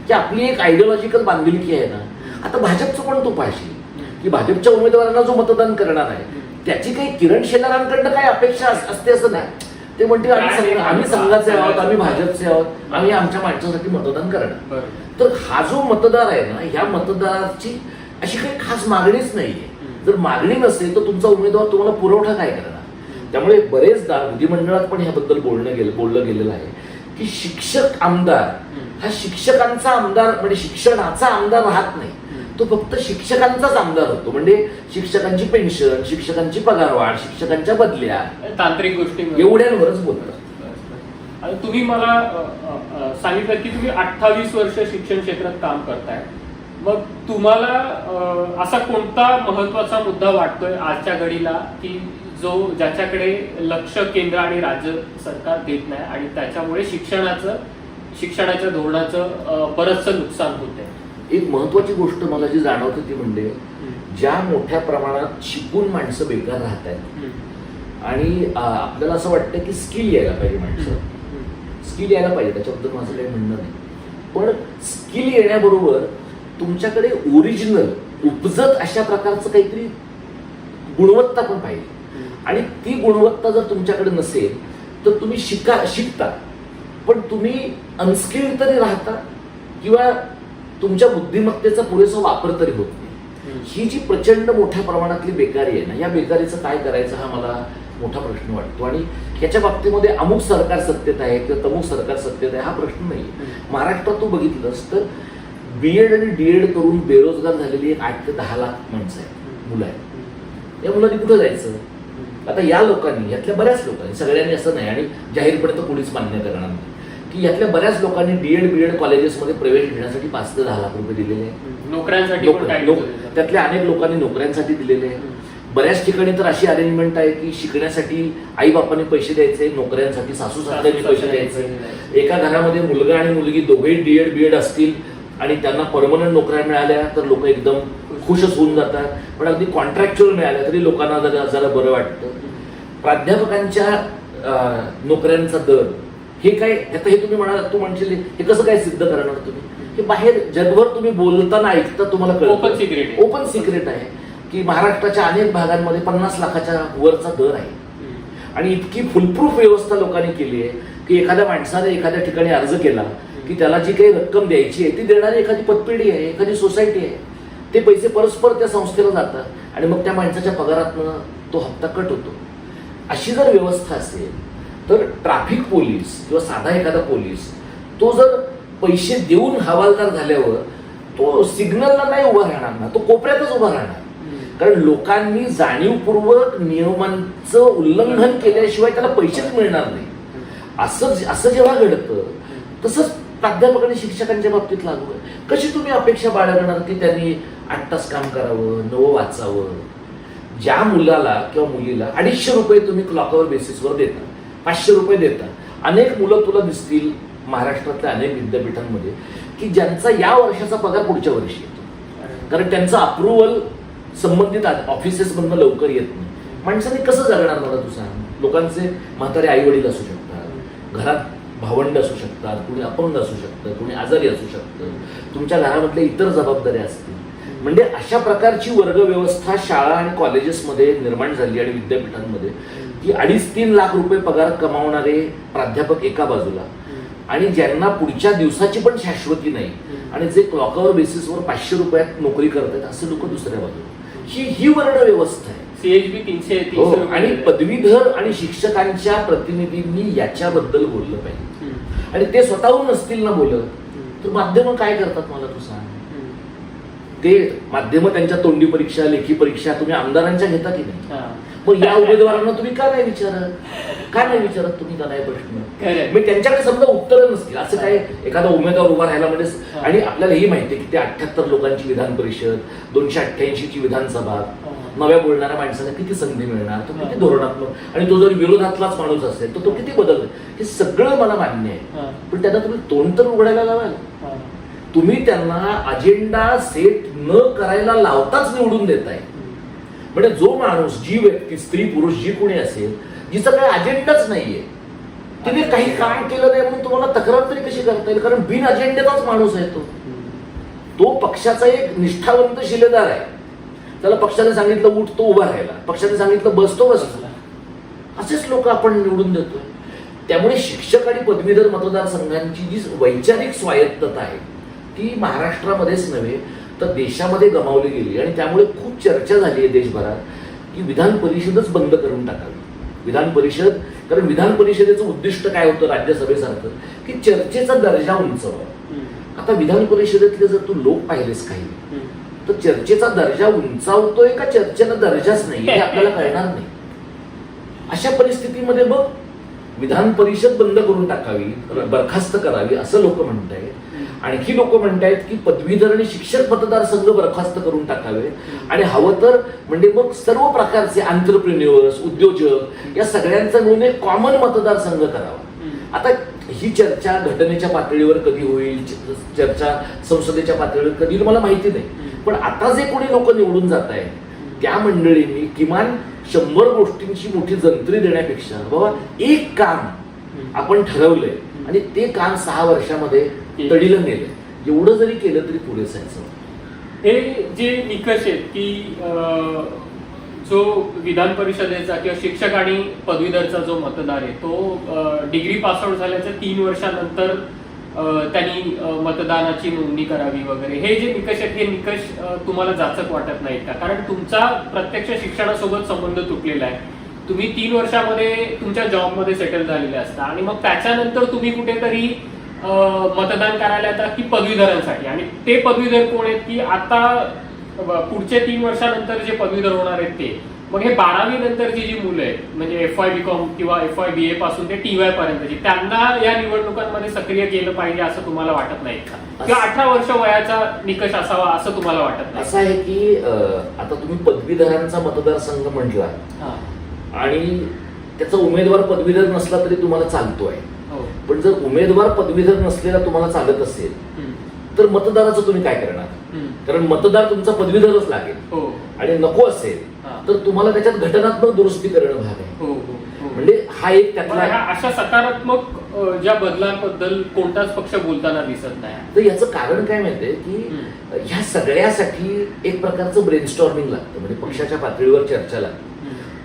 की आपली एक आयडिओलॉजिकल बांधिलकी आहे ना. आता भाजपचं पण तू पाहशील की भाजपच्या उमेदवारांना जो मतदान करणार आहे त्याची काही किरण शेलारांकडनं काही अपेक्षा असते असं नाही. ते म्हणते आम्ही संघाचे आहोत, आम्ही भाजपचे आहोत, आम्ही आमच्या माणसासाठी मतदान करणार. तर हा जो मतदार आहे ना, ह्या मतदाराची अशी काही खास मागणीच नाहीये. जर मागणी नसेल तर तुमचा उमेदवार तुम्हाला पुरवठा काय करणार. त्यामुळे बरेचदा विधिमंडळात पण ह्याबद्दल बोललं गेलेलं आहे की शिक्षक आमदार हा शिक्षकांचा आमदार, म्हणजे शिक्षणाचा आमदार राहत नाही, तो फक्त शिक्षकांचाच आमदार होतो. म्हणजे शिक्षकांची पेन्शन, शिक्षकांची पगारवाढ, शिक्षकांच्या बदल्या, तांत्रिक गोष्टी एवढ्यांवरच बोलतात. तुम्ही मला सांगितलं की तुम्ही 28 वर्ष शिक्षण क्षेत्रात काम करताय. मग तुम्हाला असा कोणता महत्वाचा मुद्दा वाटतोय आजच्या घडीला की ज्याच्याकडे लक्ष केंद्र आणि राज्य सरकार देत नाही आणि त्याच्यामुळे शिक्षणाच्या धोरणाचं बरंचसं नुकसान होत आहे? एक महत्वाची गोष्ट मला जी जाणवते ती म्हणजे ज्या मोठ्या प्रमाणात शिकून माणसं बेकार राहत आहेत आणि आपल्याला असं वाटतं की स्किल यायला पाहिजे, स्किल यायला पाहिजे, त्याच्याबद्दल माझं काही म्हणणं नाही. पण स्किल येण्याबरोबर तुमच्याकडे ओरिजिनल उपजत अशा प्रकारचं काहीतरी गुणवत्ता पण पाहिजे. आणि ती गुणवत्ता जर तुमच्याकडे नसेल तर तुम्ही शिकता पण तुम्ही अनस्किल्ड तरी राहता किंवा तुमच्या बुद्धिमत्तेचा पुरेसा वापर तरी होत नाही. ही जी प्रचंड मोठ्या प्रमाणातली बेकारी आहे ना, या बेकारीचं काय करायचं हा मला मोठा प्रश्न वाटतो. आणि याच्या बाबतीमध्ये अमुक सरकार सत्तेत आहे किंवा तमुक सरकार सत्तेत आहे हा प्रश्न नाही. महाराष्ट्रात तू बघितलंस तर BEd आणि DEd करून बेरोजगार झालेली 8 ते 10 लाख माणसं आहेत, मुलं आहेत. या मुलांनी कुठं जायचं? आता या लोकांनी, यातल्या बऱ्याच लोकांनी, सगळ्यांनी असं नाही आणि जाहीरपणे तर कोणीच मान्य करणार नाही की यातल्या बऱ्याच लोकांनी BEd कॉलेजेसमध्ये प्रवेश घेण्यासाठी 5 ते 10 लाख रुपये दिलेले आहेत. नोकऱ्यांसाठी त्यातल्या अनेक लोकांनी नोकऱ्यांसाठी दिलेले आहेत. बऱ्याच ठिकाणी तर अशी अरेंजमेंट आहे की शिकण्यासाठी आई बापाने पैसे द्यायचे, नोकऱ्यांसाठी सासू सासऱ्यांनी पैसे द्यायचे. एका घरामध्ये मुलगा आणि मुलगी दोघेही BEd असतील आणि त्यांना परमनंट नोकऱ्या मिळाल्या तर लोक एकदम खुशच होऊन जातात. पण अगदी कॉन्ट्रॅक्च्युअल मिळाल्या तरी लोकांना जरा बरं वाटतं. प्राध्यापकांच्या नोकऱ्यांचा दर हे काय, आता हे तुम्ही तू म्हणशील हे कसं काय सिद्ध करणार तुम्ही? हे बाहेर जगभर तुम्ही बोलताना ऐकता तुम्हाला कळतं. ओपन सिक्रेट आहे की महाराष्ट्राच्या अनेक भागांमध्ये 50 लाखाच्या वरचा दर आहे. आणि इतकी फुलप्रूफ व्यवस्था लोकांनी केली आहे की एखाद्या माणसाने एखाद्या ठिकाणी अर्ज केला की त्याला जी काही रक्कम द्यायची आहे ती देणारी एखादी पतपेढी आहे, एखादी सोसायटी आहे. ते पैसे परस्पर त्या संस्थेला जातात आणि मग त्या माणसाच्या पगारातनं तो हप्ता कट होतो. अशी जर व्यवस्था असेल तर ट्रॅफिक पोलीस किंवा साधा एखादा पोलीस तो जर पैसे देऊन हवालदार झाल्यावर तो सिग्नलला नाही उभा राहणार ना, तो कोपऱ्यातच उभा राहणार. कारण लोकांनी जाणीवपूर्वक नियमांचं उल्लंघन केल्याशिवाय त्याला पैसेच मिळणार नाही. असं जेव्हा घडतं तसंच प्राध्यापक आणि शिक्षकांच्या बाबतीत लागू आहे. कशी तुम्ही अपेक्षा बाळगणार की त्यांनी 8 तास काम करावं, नवं वाचावं? ज्या मुलाला किंवा मुलीला 250 रुपये तुम्ही क्लॉकवर बेसिसवर देता, 500 रुपये देता. अनेक मुलं तुला दिसतील महाराष्ट्रातल्या अनेक विद्यापीठांमध्ये की ज्यांचा या वर्षाचा पगार पुढच्या वर्षी येतो, कारण त्यांचं अप्रुव्हल संबंधित ऑफिसेसमधनं लवकर येत नाही. माणसाने कसं जगणार मला तू सांग? लोकांचे म्हातारे आई वडील असू शकतात, घरात भावंड असू शकतात, कुणी अपंग असू शकतं, कुणी आजारी असू शकतं, तुमच्या घरामधल्या इतर जबाबदाऱ्या असतील. म्हणजे अशा प्रकारची वर्ग व्यवस्था शाळा आणि कॉलेजेसमध्ये निर्माण झाली आणि विद्यापीठांमध्ये की 2.5-3 लाख रुपये पगार कमावणारे प्राध्यापक एका बाजूला आणि ज्यांना पुढच्या दिवसाची पण शाश्वती नाही आणि जे क्लॉकवर बेसिसवर 500 रुपयात नोकरी करतात असे लोक दुसऱ्या बाजूला. ही वर्ण व्यवस्था आहे. CHB 300 हो, आणि पदवीधर आणि शिक्षकांच्या प्रतिनिधींनी याच्याबद्दल बोललं पाहिजे. आणि ते स्वतःहून नसतील ना बोलत तर माध्यमं काय करतात मला तू सांग. ते माध्यमं त्यांच्या तोंडी परीक्षा, लेखी परीक्षा तुम्ही आमदारांच्या घेता की नाही? मग या उमेदवारांना तुम्ही का नाही विचारत तुम्ही का नाही प्रश्न? मी त्यांच्याकडे समजा उत्तरं नसतील असं काय एखादा उमेदवार उभा राहायला म्हणजे. आणि आपल्याला ही माहिती आहे की ते 78 लोकांची विधान परिषद, 288ची विधानसभा, नव्या बोलणाऱ्या माणसाला किती संधी मिळणार, तो किती धोरणात्मक, आणि तो जर विरोधातलाच माणूस असेल तर तो किती बदल. हे सगळं मला मान्य आहे. पण त्यांना तुम्ही तोंड तर उघडायला लावाल. तुम्ही त्यांना अजेंडा सेट न करायला लावताच निवडून देताय. म्हणजे जो माणूस, जी व्यक्ती, स्त्री पुरुष जी कोणी असेल, जिचा काही अजेंडाच नाहीये, तिने काही काम केलं नाही म्हणून तुम्हाला तक्रार तरी कशी करता येईल? कारण बिन अजेंड्याचाच माणूस आहे तो पक्षाचा एक निष्ठावंत शिलेदार आहे. त्याला पक्षाने सांगितलं उठ तो उभा राहिला, पक्षाने सांगितलं बस तो बसला. असेच लोक आपण निवडून देतोय. त्यामुळे शिक्षक आणि पदवीधर मतदारसंघांची जी वैचारिक स्वायत्तता आहे ती महाराष्ट्रामध्येच नव्हे तर देशामध्ये गमावली गेली. आणि त्यामुळे खूप चर्चा झाली आहे देशभरात की विधान परिषदच बंद करून टाकावी. विधान परिषद, कारण विधान परिषदेचं उद्दिष्ट काय होतं राज्यसभेसारखं की चर्चेचा दर्जा उंचावा. आता विधान परिषदेतले जर तू लोक पाहिलेस काही तर चर्चेचा दर्जा उंचावतोय का चर्चेला दर्जाच नाही हे आपल्याला कळणार नाही. अशा परिस्थितीमध्ये मग विधान परिषद बंद करून टाकावी, बरखास्त करावी असं लोक म्हणतायत. आणखी लोक म्हणतायत की पदवीधर आणि शिक्षक मतदारसंघ बरखास्त करून टाकावे आणि हवं तर म्हणजे मग सर्व प्रकारचे एंटरप्रेन्युअर्स, उद्योजक या सगळ्यांचा मिळून एक कॉमन मतदारसंघ करावा. आता ही चर्चा घटनेच्या पातळीवर कधी होईल, चर्चा संसदेच्या पातळीवर कधी होईल मला माहिती नाही. पण आता जे कोणी लोक निवडून जात आहेत त्या मंडळींनी किमान 100 गोष्टींची मोठी जंत्री देण्यापेक्षा बाबा एक काम आपण ठरवलंय आणि ते काम 6 वर्षामध्ये तडीला नेलं एवढं जरी केलं तरी पुरेसं आहे. हे जे निकष आहेत की जो विधान परिषदेचा किंवा शिक्षक आणि पदवीधरचा जो मतदार आहे तो डिग्री पासआउट झाल्याच्या 3 वर्षानंतर त्यांनी मतदानाची नोंदणी करावी वगैरे, हे जे निकष आहेत हे निकष तुम्हाला जाचक वाटत नाहीत का? कारण तुमचा प्रत्यक्ष शिक्षणासोबत संबंध तुटलेला आहे. तुम्ही 3 वर्षामध्ये तुमच्या जॉबमध्ये सेटल झालेले असता आणि मग त्याच्यानंतर तुम्ही कुठेतरी मतदान करायला येतात की पदवीधरांसाठी. आणि ते पदवीधर कोण आहेत की आता पुढचे 3 वर्षानंतर जे पदवीधर होणार आहेत ते, मग हे 12वी नंतरची जी मुलं आहेत म्हणजे FY BCom किंवा FY BA पासून ते TY पर्यंतची, त्यांना या निवडणुकांमध्ये सक्रिय केलं पाहिजे असं तुम्हाला वाटत नाही का? किंवा 18 वर्ष वयाचा निकष असावा असं तुम्हाला वाटत नाही? असं आहे की आता तुम्ही पदवीधरांचा मतदारसंघ म्हटला आणि त्याचा उमेदवार पदवीधर नसला तरी तुम्हाला चालतोय. पण जर उमेदवार पदवीधर नसलेला तुम्हाला चालत असेल तर मतदाराचं तुम्ही काय करणार? कारण मतदार तुमचा पदवीधरच लागेल. आणि नको असेल तर तुम्हाला त्याच्यात घटनात्मक दुरुस्ती करणं भाग आहे. म्हणजे हा एक त्यातला अशा सकारात्मक ज्या बदलांबद्दल कोणताच पक्ष बोलताना दिसत नाही. तर याचं कारण काय माहितीये की ह्या सगळ्यासाठी एक प्रकारचं ब्रेनस्टॉर्मिंग लागतं. म्हणजे पक्षाच्या पातळीवर चर्चा लागते.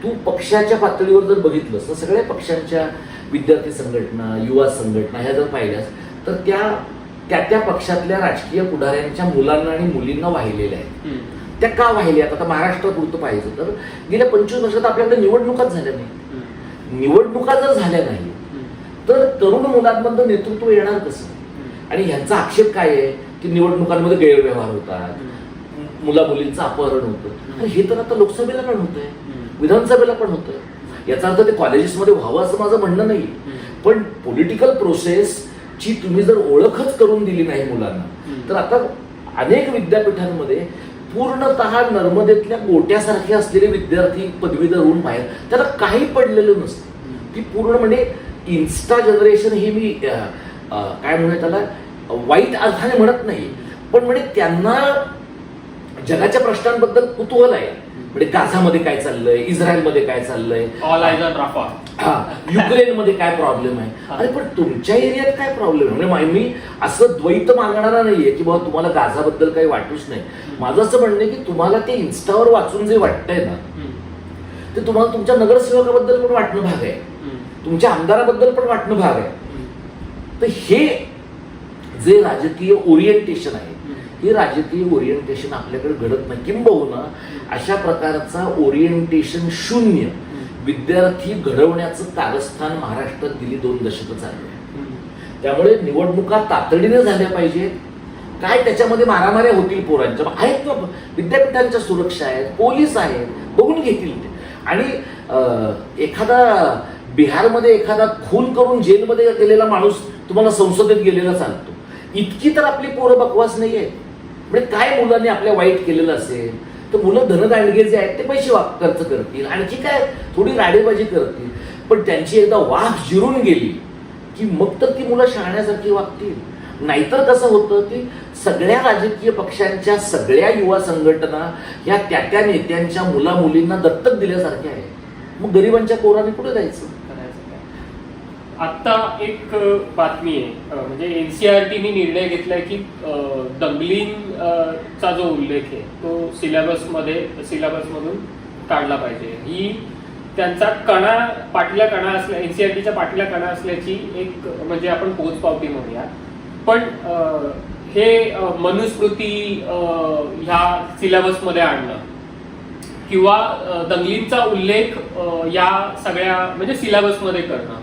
तू पक्षाच्या पातळीवर जर बघितलंस तर सगळ्या पक्षांच्या विद्यार्थी संघटना, युवा संघटना ह्या जर पाहिल्यास तर त्या पक्षातल्या राजकीय पुढाऱ्यांच्या मुलांना आणि मुलींना वाहिलेल्या आहेत. त्या का वाहिल्यात? आता महाराष्ट्रात उलट पाहिजे तर गेल्या 25 वर्षात आपल्याकडे निवडणुकाच झाल्या नाही. निवडणुका जर झाल्या नाही तर तरुण मुलांमधलं नेतृत्व येणार कसं? आणि ह्यांचा आक्षेप काय आहे की निवडणुकांमध्ये गैरव्यवहार होतात, मुला मुलींचं अपहरण होतं. आणि हे तर आता लोकसभेला पण होतंय, विधानसभेला पण होतंय. याचा अर्थ ते कॉलेजेसमध्ये व्हावं असं माझं म्हणणं नाही. पण पॉलिटिकल प्रोसेस ची तुम्ही जर ओळखच करून दिली नाही मुलांना तर आता अनेक विद्यापीठांमध्ये पूर्णतः नर्मदेतल्या गोट्यासारखे असलेले विद्यार्थी पदवीधर होऊन बाहेर, त्याला काही पडलेलं नसतं. ती पूर्ण म्हणजे इन्स्टा जनरेशन हे मी काय म्हणूया त्याला वाईट अर्थाने म्हणत नाही, पण म्हणजे त्यांना जगाच्या प्रश्नांबद्दल कुतूहल आहे. म्हणजे गाझामध्ये काय चाललंय, इस्रायलमध्ये काय चाललंय, ऑल आयज ऑन राफा, युक्रेनमध्ये काय प्रॉब्लेम आहे. अरे पण तुमच्या एरियात काय प्रॉब्लेम आहे? म्हणजे मी असं द्वैत मागणारा नाहीये की बाबा तुम्हाला गाझाबद्दल काही वाटूच नाही. माझं असं म्हणणं की तुम्हाला ते इन्स्टावर वाचून जे वाटतंय ना ते तुम्हाला तुमच्या नगरसेवकाबद्दल पण वाटणं भाग आहे, तुमच्या आमदाराबद्दल पण वाटणं भाग आहे. तर हे जे राजकीय ओरिएंटेशन आहे, हे राजकीय ओरिएंटेशन आपल्याकडे घडत नाही. किंबहुना अशा प्रकारचा ओरिएंटेशन शून्य विद्यार्थी घडवण्याचं कारस्थान महाराष्ट्रात गेली 2 दशकं चालू. त्यामुळे निवडणुका तातडीने झाल्या पाहिजेत. काय त्याच्यामध्ये मारामाऱ्या होतील पोरांच्या, आहेत ना, विद्यापीठांच्या सुरक्षा आहेत, पोलीस आहेत, बघून घेतील ते. आणि एखादा बिहारमध्ये एखादा खून करून जेलमध्ये गेलेला माणूस तुम्हाला संसदेत गेलेला चालतो. इतकी तर आपली पोरं बकवास नाही आहे. म्हणजे काय मुलांनी आपल्या वाईट केलेलं असेल तर मुलं धनदांडगे जे आहेत ते पैसे खर्च करतील, आणखी काय थोडी राडेबाजी करतील, पण त्यांची एकदा वाफ जिरून गेली की मग तर ती मुलं शहाण्यासारखी वागतील. नाहीतर कसं होतं की सगळ्या राजकीय पक्षांच्या सगळ्या युवा संघटना या त्या नेत्यांच्या मुला मुलींना दत्तक दिल्यासारख्या आहे. मग गरिबांच्या पोराने कुठे जायचं? आता एक बातमी आहे, म्हणजे एनसीआरटीने निर्णय घेतलाय की दंगलींचा जो उल्लेख आहे तो सिलेबसमधून काढला पाहिजे. ही त्यांचा पाठीला कणा असल्या, एनसीआरटीच्या पाठीला कणा असल्याची एक म्हणजे आपण पोचपावती म्हणूया. पण हे मनुस्मृती ह्या सिलेबसमध्ये आणणं किंवा दंगलींचा उल्लेख या सगळ्या म्हणजे सिलेबसमध्ये करणं,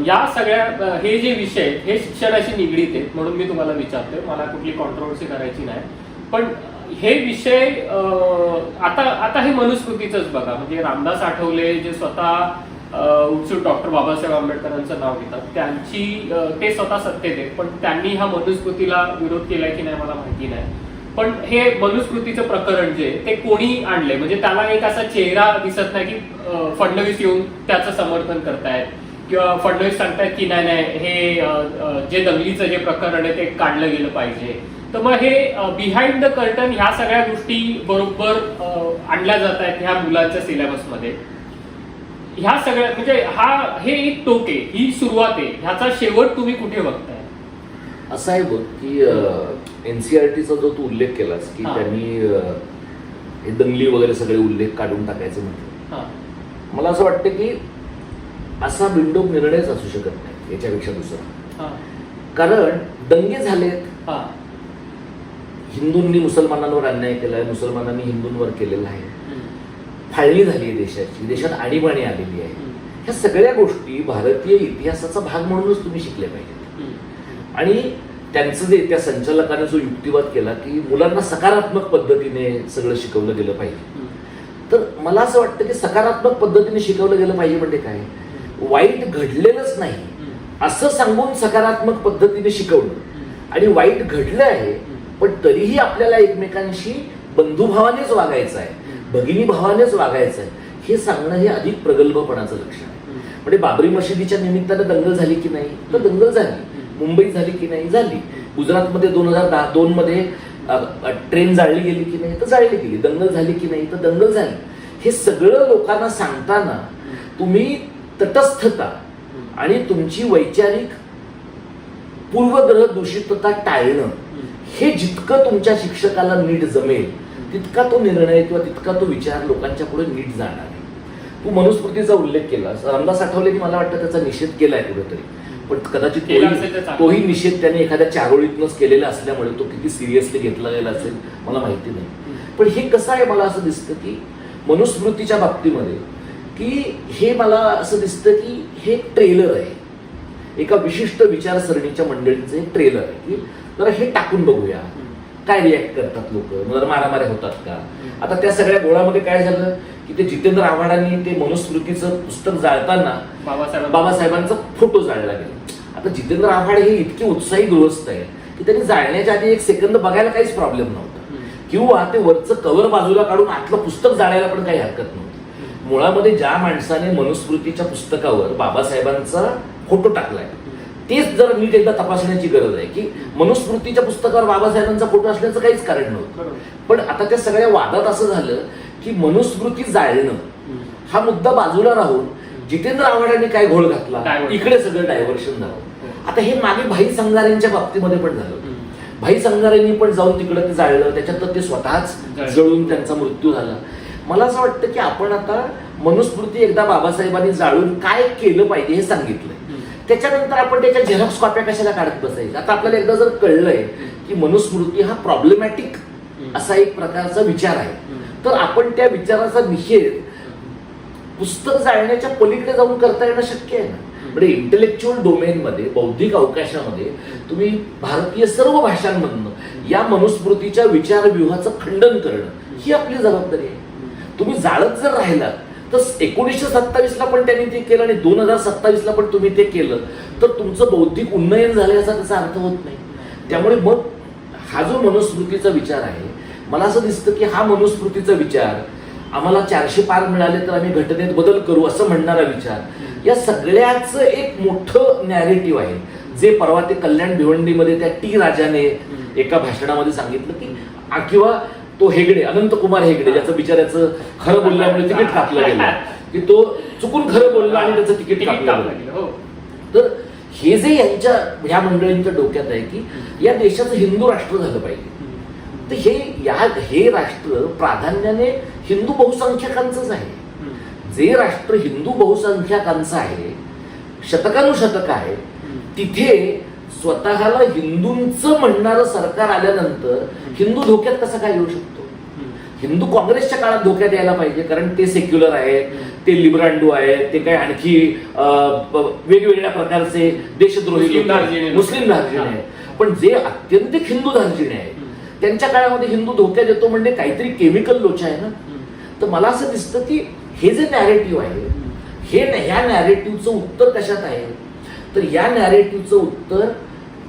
या सगळ्या हे जे विषय हे शिक्षणाशी निगडीत आहेत म्हणून मी तुम्हाला विचारतोय. मला कुठली कॉन्ट्रोवर्सी करायची नाही. पण हे विषय आता हे मनुस्मृतीचंच बघा, म्हणजे रामदास आठवले जे स्वतः उत्सुक डॉक्टर बाबासाहेब आंबेडकरांचं नाव घेतात, ते स्वतः सत्तेत आहेत, पण त्यांनी ह्या मनुस्मृतीला विरोध केलाय की नाही मला माहिती नाही. पण हे मनुस्मृतीचं प्रकरण जे ते कोणी आणलंय, म्हणजे त्याला एक असा चेहरा दिसत नाही की फडणवीस येऊन त्याचं समर्थन करतायत किंवा फडणवीस सांगतायत की नाही हे जे दंगलीचं जे प्रकरण आहे ते काढलं गेलं पाहिजे. तर मग हे बिहाइंड द कर्टन ह्या सगळ्या गोष्टी बरोबर आणल्या जात आहेत ह्या मुलांच्या सिलेबसमध्ये. ह्या सगळ्या म्हणजे हे एक टोक आहे, ही सुरुवात आहे, ह्याचा शेवट तुम्ही कुठे बघताय? असं आहे बघ की एनसीआरटीचा जो तू उल्लेख केलास की त्यांनी हे दंगली वगैरे सगळे उल्लेख काढून टाकायचं म्हटलं, मला असं वाटतं की असा बिंडोक निर्णयच असू शकत नाही याच्यापेक्षा दुसरा. कारण दंगे झालेत, हिंदूंनी मुसलमानांवर अन्याय केलाय, मुसलमानांनी हिंदूंवर केलेला आहे, फाळणी झाली आहे देशाची, देशात आणीबाणी आलेली आहे. ह्या सगळ्या गोष्टी भारतीय इतिहासाचा भाग म्हणूनच तुम्ही शिकले पाहिजेत. आणि त्यांचं जे त्या संचालकाने जो युक्तिवाद केला की मुलांना सकारात्मक पद्धतीने सगळं शिकवलं गेलं पाहिजे, तर मला असं वाटतं की सकारात्मक पद्धतीने शिकवलं गेलं पाहिजे म्हणजे काय, वाईट घडलेलंच नाही असं सांगून सकारात्मक पद्धतीने शिकवणं, आणि वाईट घडलं आहे पण तरीही आपल्याला एकमेकांशी बंधुभावानेच वागायचं आहे, भगिनी भावानेच वागायचं आहे हे सांगणं हे अधिक प्रगल्भपणाचं लक्षण आहे. म्हणजे बाबरी मशिदीच्या निमित्तानं दंगल झाली की नाही, तर दंगल झाली. मुंबईत झाली की नाही, झाली. गुजरातमध्ये 2002 मध्ये ट्रेन जाळली गेली की नाही, तर जाळली गेली. दंगल झाली की नाही, तर दंगल झाली. हे सगळं लोकांना सांगताना तुम्ही तटस्थता आणि तुमची वैचारिक पूर्वग्रह दूषितता टाळणं हे जितकं तुमच्या शिक्षकाला नीट जमेल तितका तो निर्णय किंवा तितका तो विचार लोकांच्या पुढे नीट जाणार आहे. तू मनुस्मृतीचा उल्लेख केला, रामदास आठवलेंनी मला वाटतं त्याचा निषेध केलाय कुठेतरी, पण कदाचित तोही निषेध त्याने एखाद्या चारोळीतनंच केलेला असल्यामुळे तो किती सिरियसली घेतला गेला असेल मला माहिती नाही. पण हे कसं आहे, मला असं दिसतं की मनुस्मृतीच्या बाबतीमध्ये की हे मला असं दिसतं की हे ट्रेलर आहे, एका विशिष्ट विचारसरणीच्या मंडळींचं एक ट्रेलर आहे की जरा हे टाकून बघूया काय रिॲक्ट करतात लोक, जरा मारामाऱ्या होतात का. आता त्या सगळ्या गोळामध्ये काय झालं की ते जितेंद्र आव्हाडांनी ते मनुस्मृतीचं पुस्तक जाळताना बाबासाहेबांचा फोटो जाळला गेला. आता जितेंद्र आव्हाड हे इतके उत्साही गृहस्थ आहे की त्यांनी जाळण्याच्या आधी 1 सेकंद बघायला काहीच प्रॉब्लेम नव्हता, किंवा ते वरचं कव्हर बाजूला काढून आतलं पुस्तक जाळायला पण काही हरकत नव्हती. मुळामध्ये ज्या माणसाने मनुस्मृतीच्या पुस्तकावर बाबासाहेबांचा फोटो टाकलाय तेच जर नीट एकदा तपासण्याची गरज आहे की मनुस्मृतीच्या पुस्तकावर बाबासाहेबांचा फोटो असण्याचं काहीच कारण नव्हतं. पण आता त्या सगळ्या वादात असं झालं की मनुस्मृती जाळणं हा मुद्दा बाजूला राहून जितेंद्र आव्हाडांनी काय घोळ घातला, इकडे सगळं डायव्हर्शन झालं. आता हे मागे भाई संगारेंच्या बाबतीमध्ये पण झालं. भाई संगारेंनी पण जाऊन तिकडे ते जाळलं, त्याच्यात ते स्वतःच जळून त्यांचा मृत्यू झाला. मला असं वाटतं की आपण आता मनुस्मृती एकदा बाबासाहेबांनी जाळून काय केलं पाहिजे हे सांगितलंय, त्याच्यानंतर आपण त्याच्या झेरॉक्स कॉप्या कशाला काढत बसायचं. आता आपल्याला एकदा जर कळलंय की मनुस्मृती हा प्रॉब्लेमॅटिक असा एक प्रकारचा विचार आहे, तर आपण त्या विचाराचा निषेध पुस्तक जाळण्याच्या पलीकडे जाऊन करता येणं शक्य आहे ना. म्हणजे इंटेलेक्च्युअल डोमेनमध्ये, बौद्धिक अवकाशामध्ये तुम्ही भारतीय सर्व भाषांमधनं या मनुस्मृतीच्या विचारव्यूहाचं खंडन करणं ही आपली जबाबदारी आहे. तुम्ही जाळत जर राहिलात तर 1927ला पण त्यांनी ते केलं आणि 2027ला पण तुम्ही ते केलं तर तुमचं बौद्धिक उन्नयन झालं याचा त्याचा अर्थ होत नाही. त्यामुळे मग हा जो मनुस्मृतीचा विचार आहे, मला असं दिसतं की हा मनुस्मृतीचा विचार आम्हाला 400 पार मिळाले तर आम्ही घटनेत बदल करू असं म्हणणारा विचार, या सगळ्याचं एक मोठं नॅरेटिव्ह आहे, जे परवा ते कल्याण भिवंडीमध्ये त्या टी राजाने एका भाषणामध्ये सांगितलं की, किंवा तो हेगडे, अनंतकुमार हेगडे, ज्याचं बिचाऱ्याचं खरं बोलल्यामुळे तिकीट कापलं गेलं, की तो चुकून खरं बोलला आणि त्याचं तिकीट कापलं गेलं. तर हे जे ह्या मंडळींच्या डोक्यात आहे की या देशाचं हिंदू राष्ट्र झालं पाहिजे, तर हे राष्ट्र प्राधान्याने हिंदू बहुसंख्याकांचंच आहे. जे राष्ट्र हिंदू बहुसंख्याकांचं आहे, शतकानुशतक आहे, तिथे स्वतःला हिंदूंचं म्हणणारं सरकार आल्यानंतर हिंदू धोक्यात कसा काय येऊ शकतो. हिंदू काँग्रेसच्या काळात धोक्यात यायला पाहिजे, कारण ते सेक्युलर आहे, ते लिबरांडो आहे, ते काय आणखी वेगवेगळ्या प्रकारचे देशद्रोही मुस्लिम धार्जिणे आहेत. पण जे अत्यंतिक हिंदू धार्जिणे आहेत त्यांच्या काळामध्ये हिंदू धोक्यात येतो म्हणजे काहीतरी केमिकल लोचा आहे ना. तर मला असं दिसतं की हे जे नॅरेटिव्ह आहे, ह्या नॅरेटिव्हचं उत्तर कशात आहे, तर या नॅरेटिव्हचं उत्तर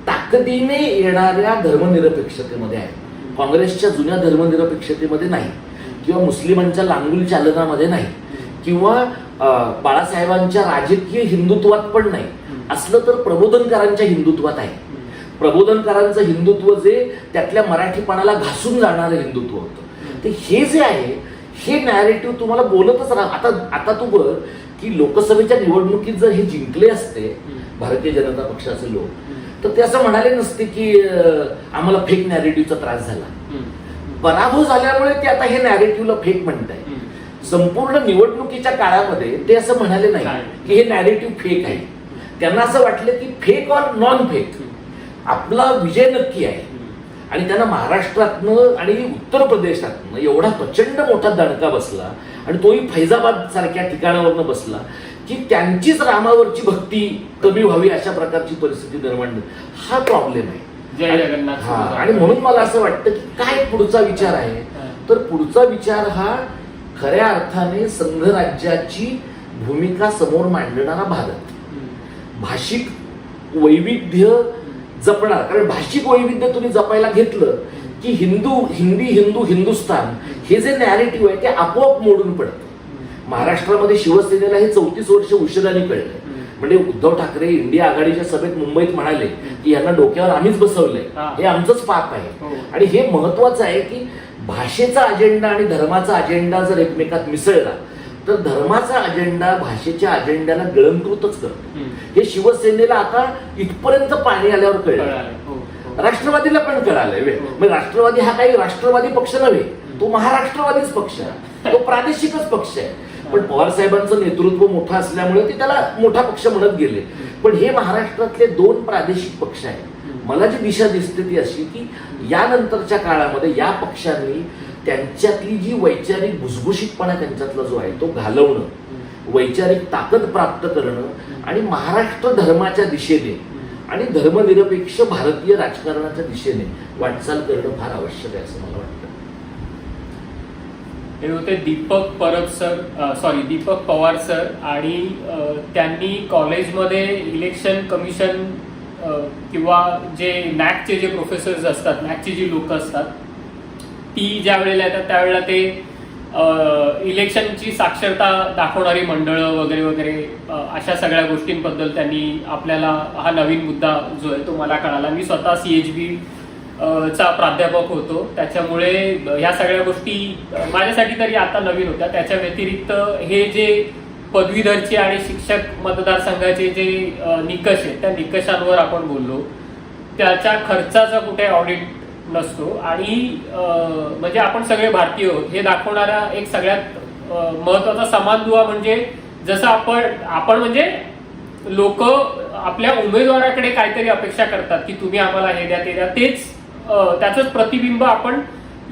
ताकदीने येणाऱ्या धर्मनिरपेक्षतेमध्ये आहे. काँग्रेसच्या जुन्या धर्मनिरपेक्षतेमध्ये नाही, किंवा मुस्लिमांच्या लांगुल चालनामध्ये नाही, किंवा बाळासाहेबांच्या राजकीय हिंदुत्वात पण नाही. असलं तर प्रबोधनकारांच्या हिंदुत्वात आहे. प्रबोधनकारांचं हिंदुत्व जे त्यातल्या मराठीपणाला घासून जाणारं हिंदुत्व होतं. तर हे जे आहे हे नॅरेटिव्ह तुम्हाला बोलतच राहा. आता तू बघ की लोकसभेच्या निवडणुकीत जर हे जिंकले असते भारतीय जनता पक्षाचे लोक, तर ते असं म्हणाले नसते की आम्हाला फेक नॅरेटिव्हचा त्रास झाला. पराभव झाल्यामुळे ते आता हे नॅरेटिव्हला फेक म्हणताय. संपूर्ण निवडणुकीच्या काळामध्ये ते असं म्हणाले नाही की हे नॅरेटिव्ह फेक आहे. त्यांना असं वाटलं की फेक ऑर नॉन फेक आपला विजय नक्की आहे. आणि त्यांना महाराष्ट्रातनं आणि उत्तर प्रदेशातनं एवढा प्रचंड मोठा दणका बसला, आणि तोही फैजाबाद सारख्या ठिकाणावरनं बसला की त्यांचीच रामावरची भक्ती कमी व्हावी अशा प्रकारची परिस्थिती निर्माण झाली. हा प्रॉब्लेम आहे. जय जगन्नाथ. आणि म्हणून मला असं वाटतं की काय पुढचा विचार आहे, तर पुढचा विचार हा खऱ्या अर्थाने संघराज्याची भूमिका समोर मांडणारा भारत, भाषिक वैविध्य जपणार. कारण भाषिक वैविध्य तुम्ही जपायला घेतलं की हिंदुस्तान हे जे नॅरेटिव्ह आहे ते आपोआप मोडून पडतं. महाराष्ट्रामध्ये शिवसेनेला हे 34 वर्ष उशिराने कळलं. म्हणजे उद्धव ठाकरे इंडिया आघाडीच्या सभेत मुंबईत म्हणाले की यांना डोक्यावर आम्हीच बसवलंय, हे आमचंच पाप आहे. आणि हे महत्वाचं आहे की भाषेचा अजेंडा आणि धर्माचा अजेंडा जर एकमेकात मिसळला तर धर्माचा अजेंडा भाषेच्या अजेंड्याला गिळंकृतच करतो. हे शिवसेनेला आता इथपर्यंत पाणी आल्यावर कळलं. राष्ट्रवादीला पण कळालंय. म्हणजे राष्ट्रवादी हा काही राष्ट्रवादी पक्ष नव्हे, तो महाराष्ट्रवादीच पक्ष आहे, तो प्रादेशिकच पक्ष आहे. पण पवार साहेबांचं नेतृत्व मोठं असल्यामुळे ते त्याला मोठा पक्ष म्हणत गेले. पण हे महाराष्ट्रातले 2 प्रादेशिक पक्ष आहेत. मला जी दिशा दिसते ती अशी की यानंतरच्या काळामध्ये या पक्षांनी त्यांच्यातली जी वैचारिक भुसभुशीतपणा त्यांच्यातला जो आहे तो घालवणं, वैचारिक ताकद प्राप्त करणं आणि महाराष्ट्र धर्माच्या दिशेने आणि धर्मनिरपेक्ष भारतीय राजकारणाच्या दिशेने वाटचाल करणं फार आवश्यक आहे असं मला वाटतं. हे होते दीपक पवार सर. आणि त्यांनी कॉलेजमध्ये इलेक्शन कमिशन किंवा जे नॅकचे जे प्रोफेसर्स असतात, नॅकची जी लोक असतात, ती ज्या वेळेला येतात त्यावेळेला ते इलेक्शनची साक्षरता दाखवणारी मंडळं वगैरे वगैरे अशा सगळ्या गोष्टींबद्दल त्यांनी आपल्याला हा नवीन मुद्दा जो आहे तो मला कळाला. मी स्वतः CHB चा प्राध्यापक होतो, त्याच्यामुळे ह्या सगळ्या गोष्टी माझ्यासाठी तरी आता नवीन होत्या. त्याच्या व्यतिरिक्त हे जे पदवीधरचे आणि शिक्षक मतदारसंघाचे जे निकष आहेत त्या निकषांवर आपण बोललो. त्याच्या खर्चाचा कुठे ऑडिट नसतो आणि म्हणजे आपण सगळे भारतीय आहोत हे दाखवणारा एक सगळ्यात महत्वाचा समान दुवा म्हणजे जसं आपण म्हणजे लोक आपल्या उमेदवाराकडे काहीतरी अपेक्षा करतात की तुम्ही आम्हाला हे द्या ते द्या, तेच त्याचंच प्रतिबिंब आपण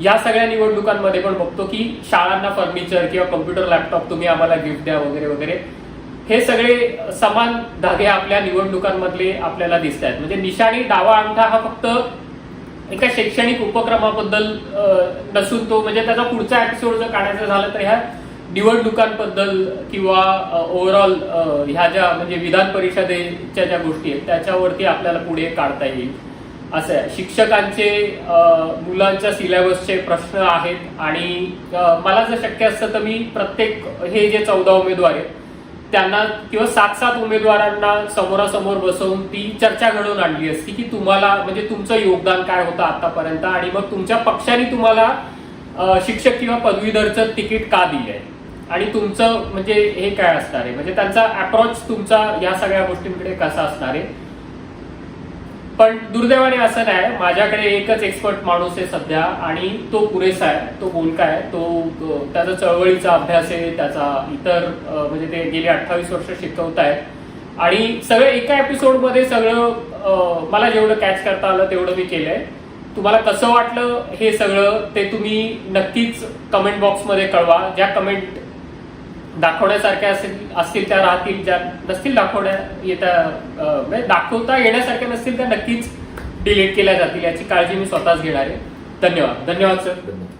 या सगळ्या निवडणुकांमध्ये पण बघतो की शाळांना फर्निचर किंवा कम्प्युटर लॅपटॉप तुम्ही आम्हाला गिफ्ट द्या वगैरे वगैरे. हे सगळे समान धागे आपल्या निवडणुकांमधले आपल्याला दिसत आहेत. म्हणजे निशाणी डावा अंगठा हा फक्त एका शैक्षणिक उपक्रमाबद्दल नसून तो म्हणजे त्याचा पुढचा एपिसोड जर काढायचा झाला तर ह्या निवडणुकांबद्दल किंवा ओव्हरऑल ह्या ज्या म्हणजे विधान परिषदेच्या ज्या गोष्टी आहेत त्याच्यावरती आपल्याला पुढे काढता येईल असं आहे. शिक्षकांचे मुलांच्या सिलेबसचे प्रश्न आहेत आणि मला जर शक्य असतं तर मी प्रत्येक हे जे 14 उमेदवार आहेत त्यांना किंवा 7 उमेदवारांना समोरासमोर बसवून ती चर्चा घडवून आणली असती की तुम्हाला म्हणजे तुमचं योगदान काय होतं आतापर्यंत आणि मग तुमच्या पक्षाने तुम्हाला शिक्षक किंवा पदवीधरचं तिकीट का दिलंय आणि तुमचं म्हणजे हे काय असणार आहे, म्हणजे त्यांचा अप्रोच तुमचा या सगळ्या गोष्टींकडे कसा असणार आहे. पण दुर्दैवाने असं नाही, माझ्याकडे एकच एक्सपर्ट माणूस आहे सध्या आणि तो पुरेसा आहे, तो बोलका आहे, तो त्याचा चळवळीचा अभ्यास आहे, त्याचा इतर म्हणजे ते गेली 28 वर्ष शिकवत आहेत आणि सगळं एका एपिसोडमध्ये सगळं मला जेवढं कॅच करता आलं तेवढं मी केलंय. तुम्हाला कसं वाटलं हे सगळं ते तुम्ही नक्कीच कमेंट बॉक्समध्ये कळवा. ज्या कमेंट दाखवण्यासारख्या असतील त्या राहतील, ज्या नसतील दाखवता येण्यासारख्या नसतील त्या नक्कीच डिलीट केल्या जातील, याची काळजी मी स्वतःच घेणार आहे. धन्यवाद. धन्यवाद सर.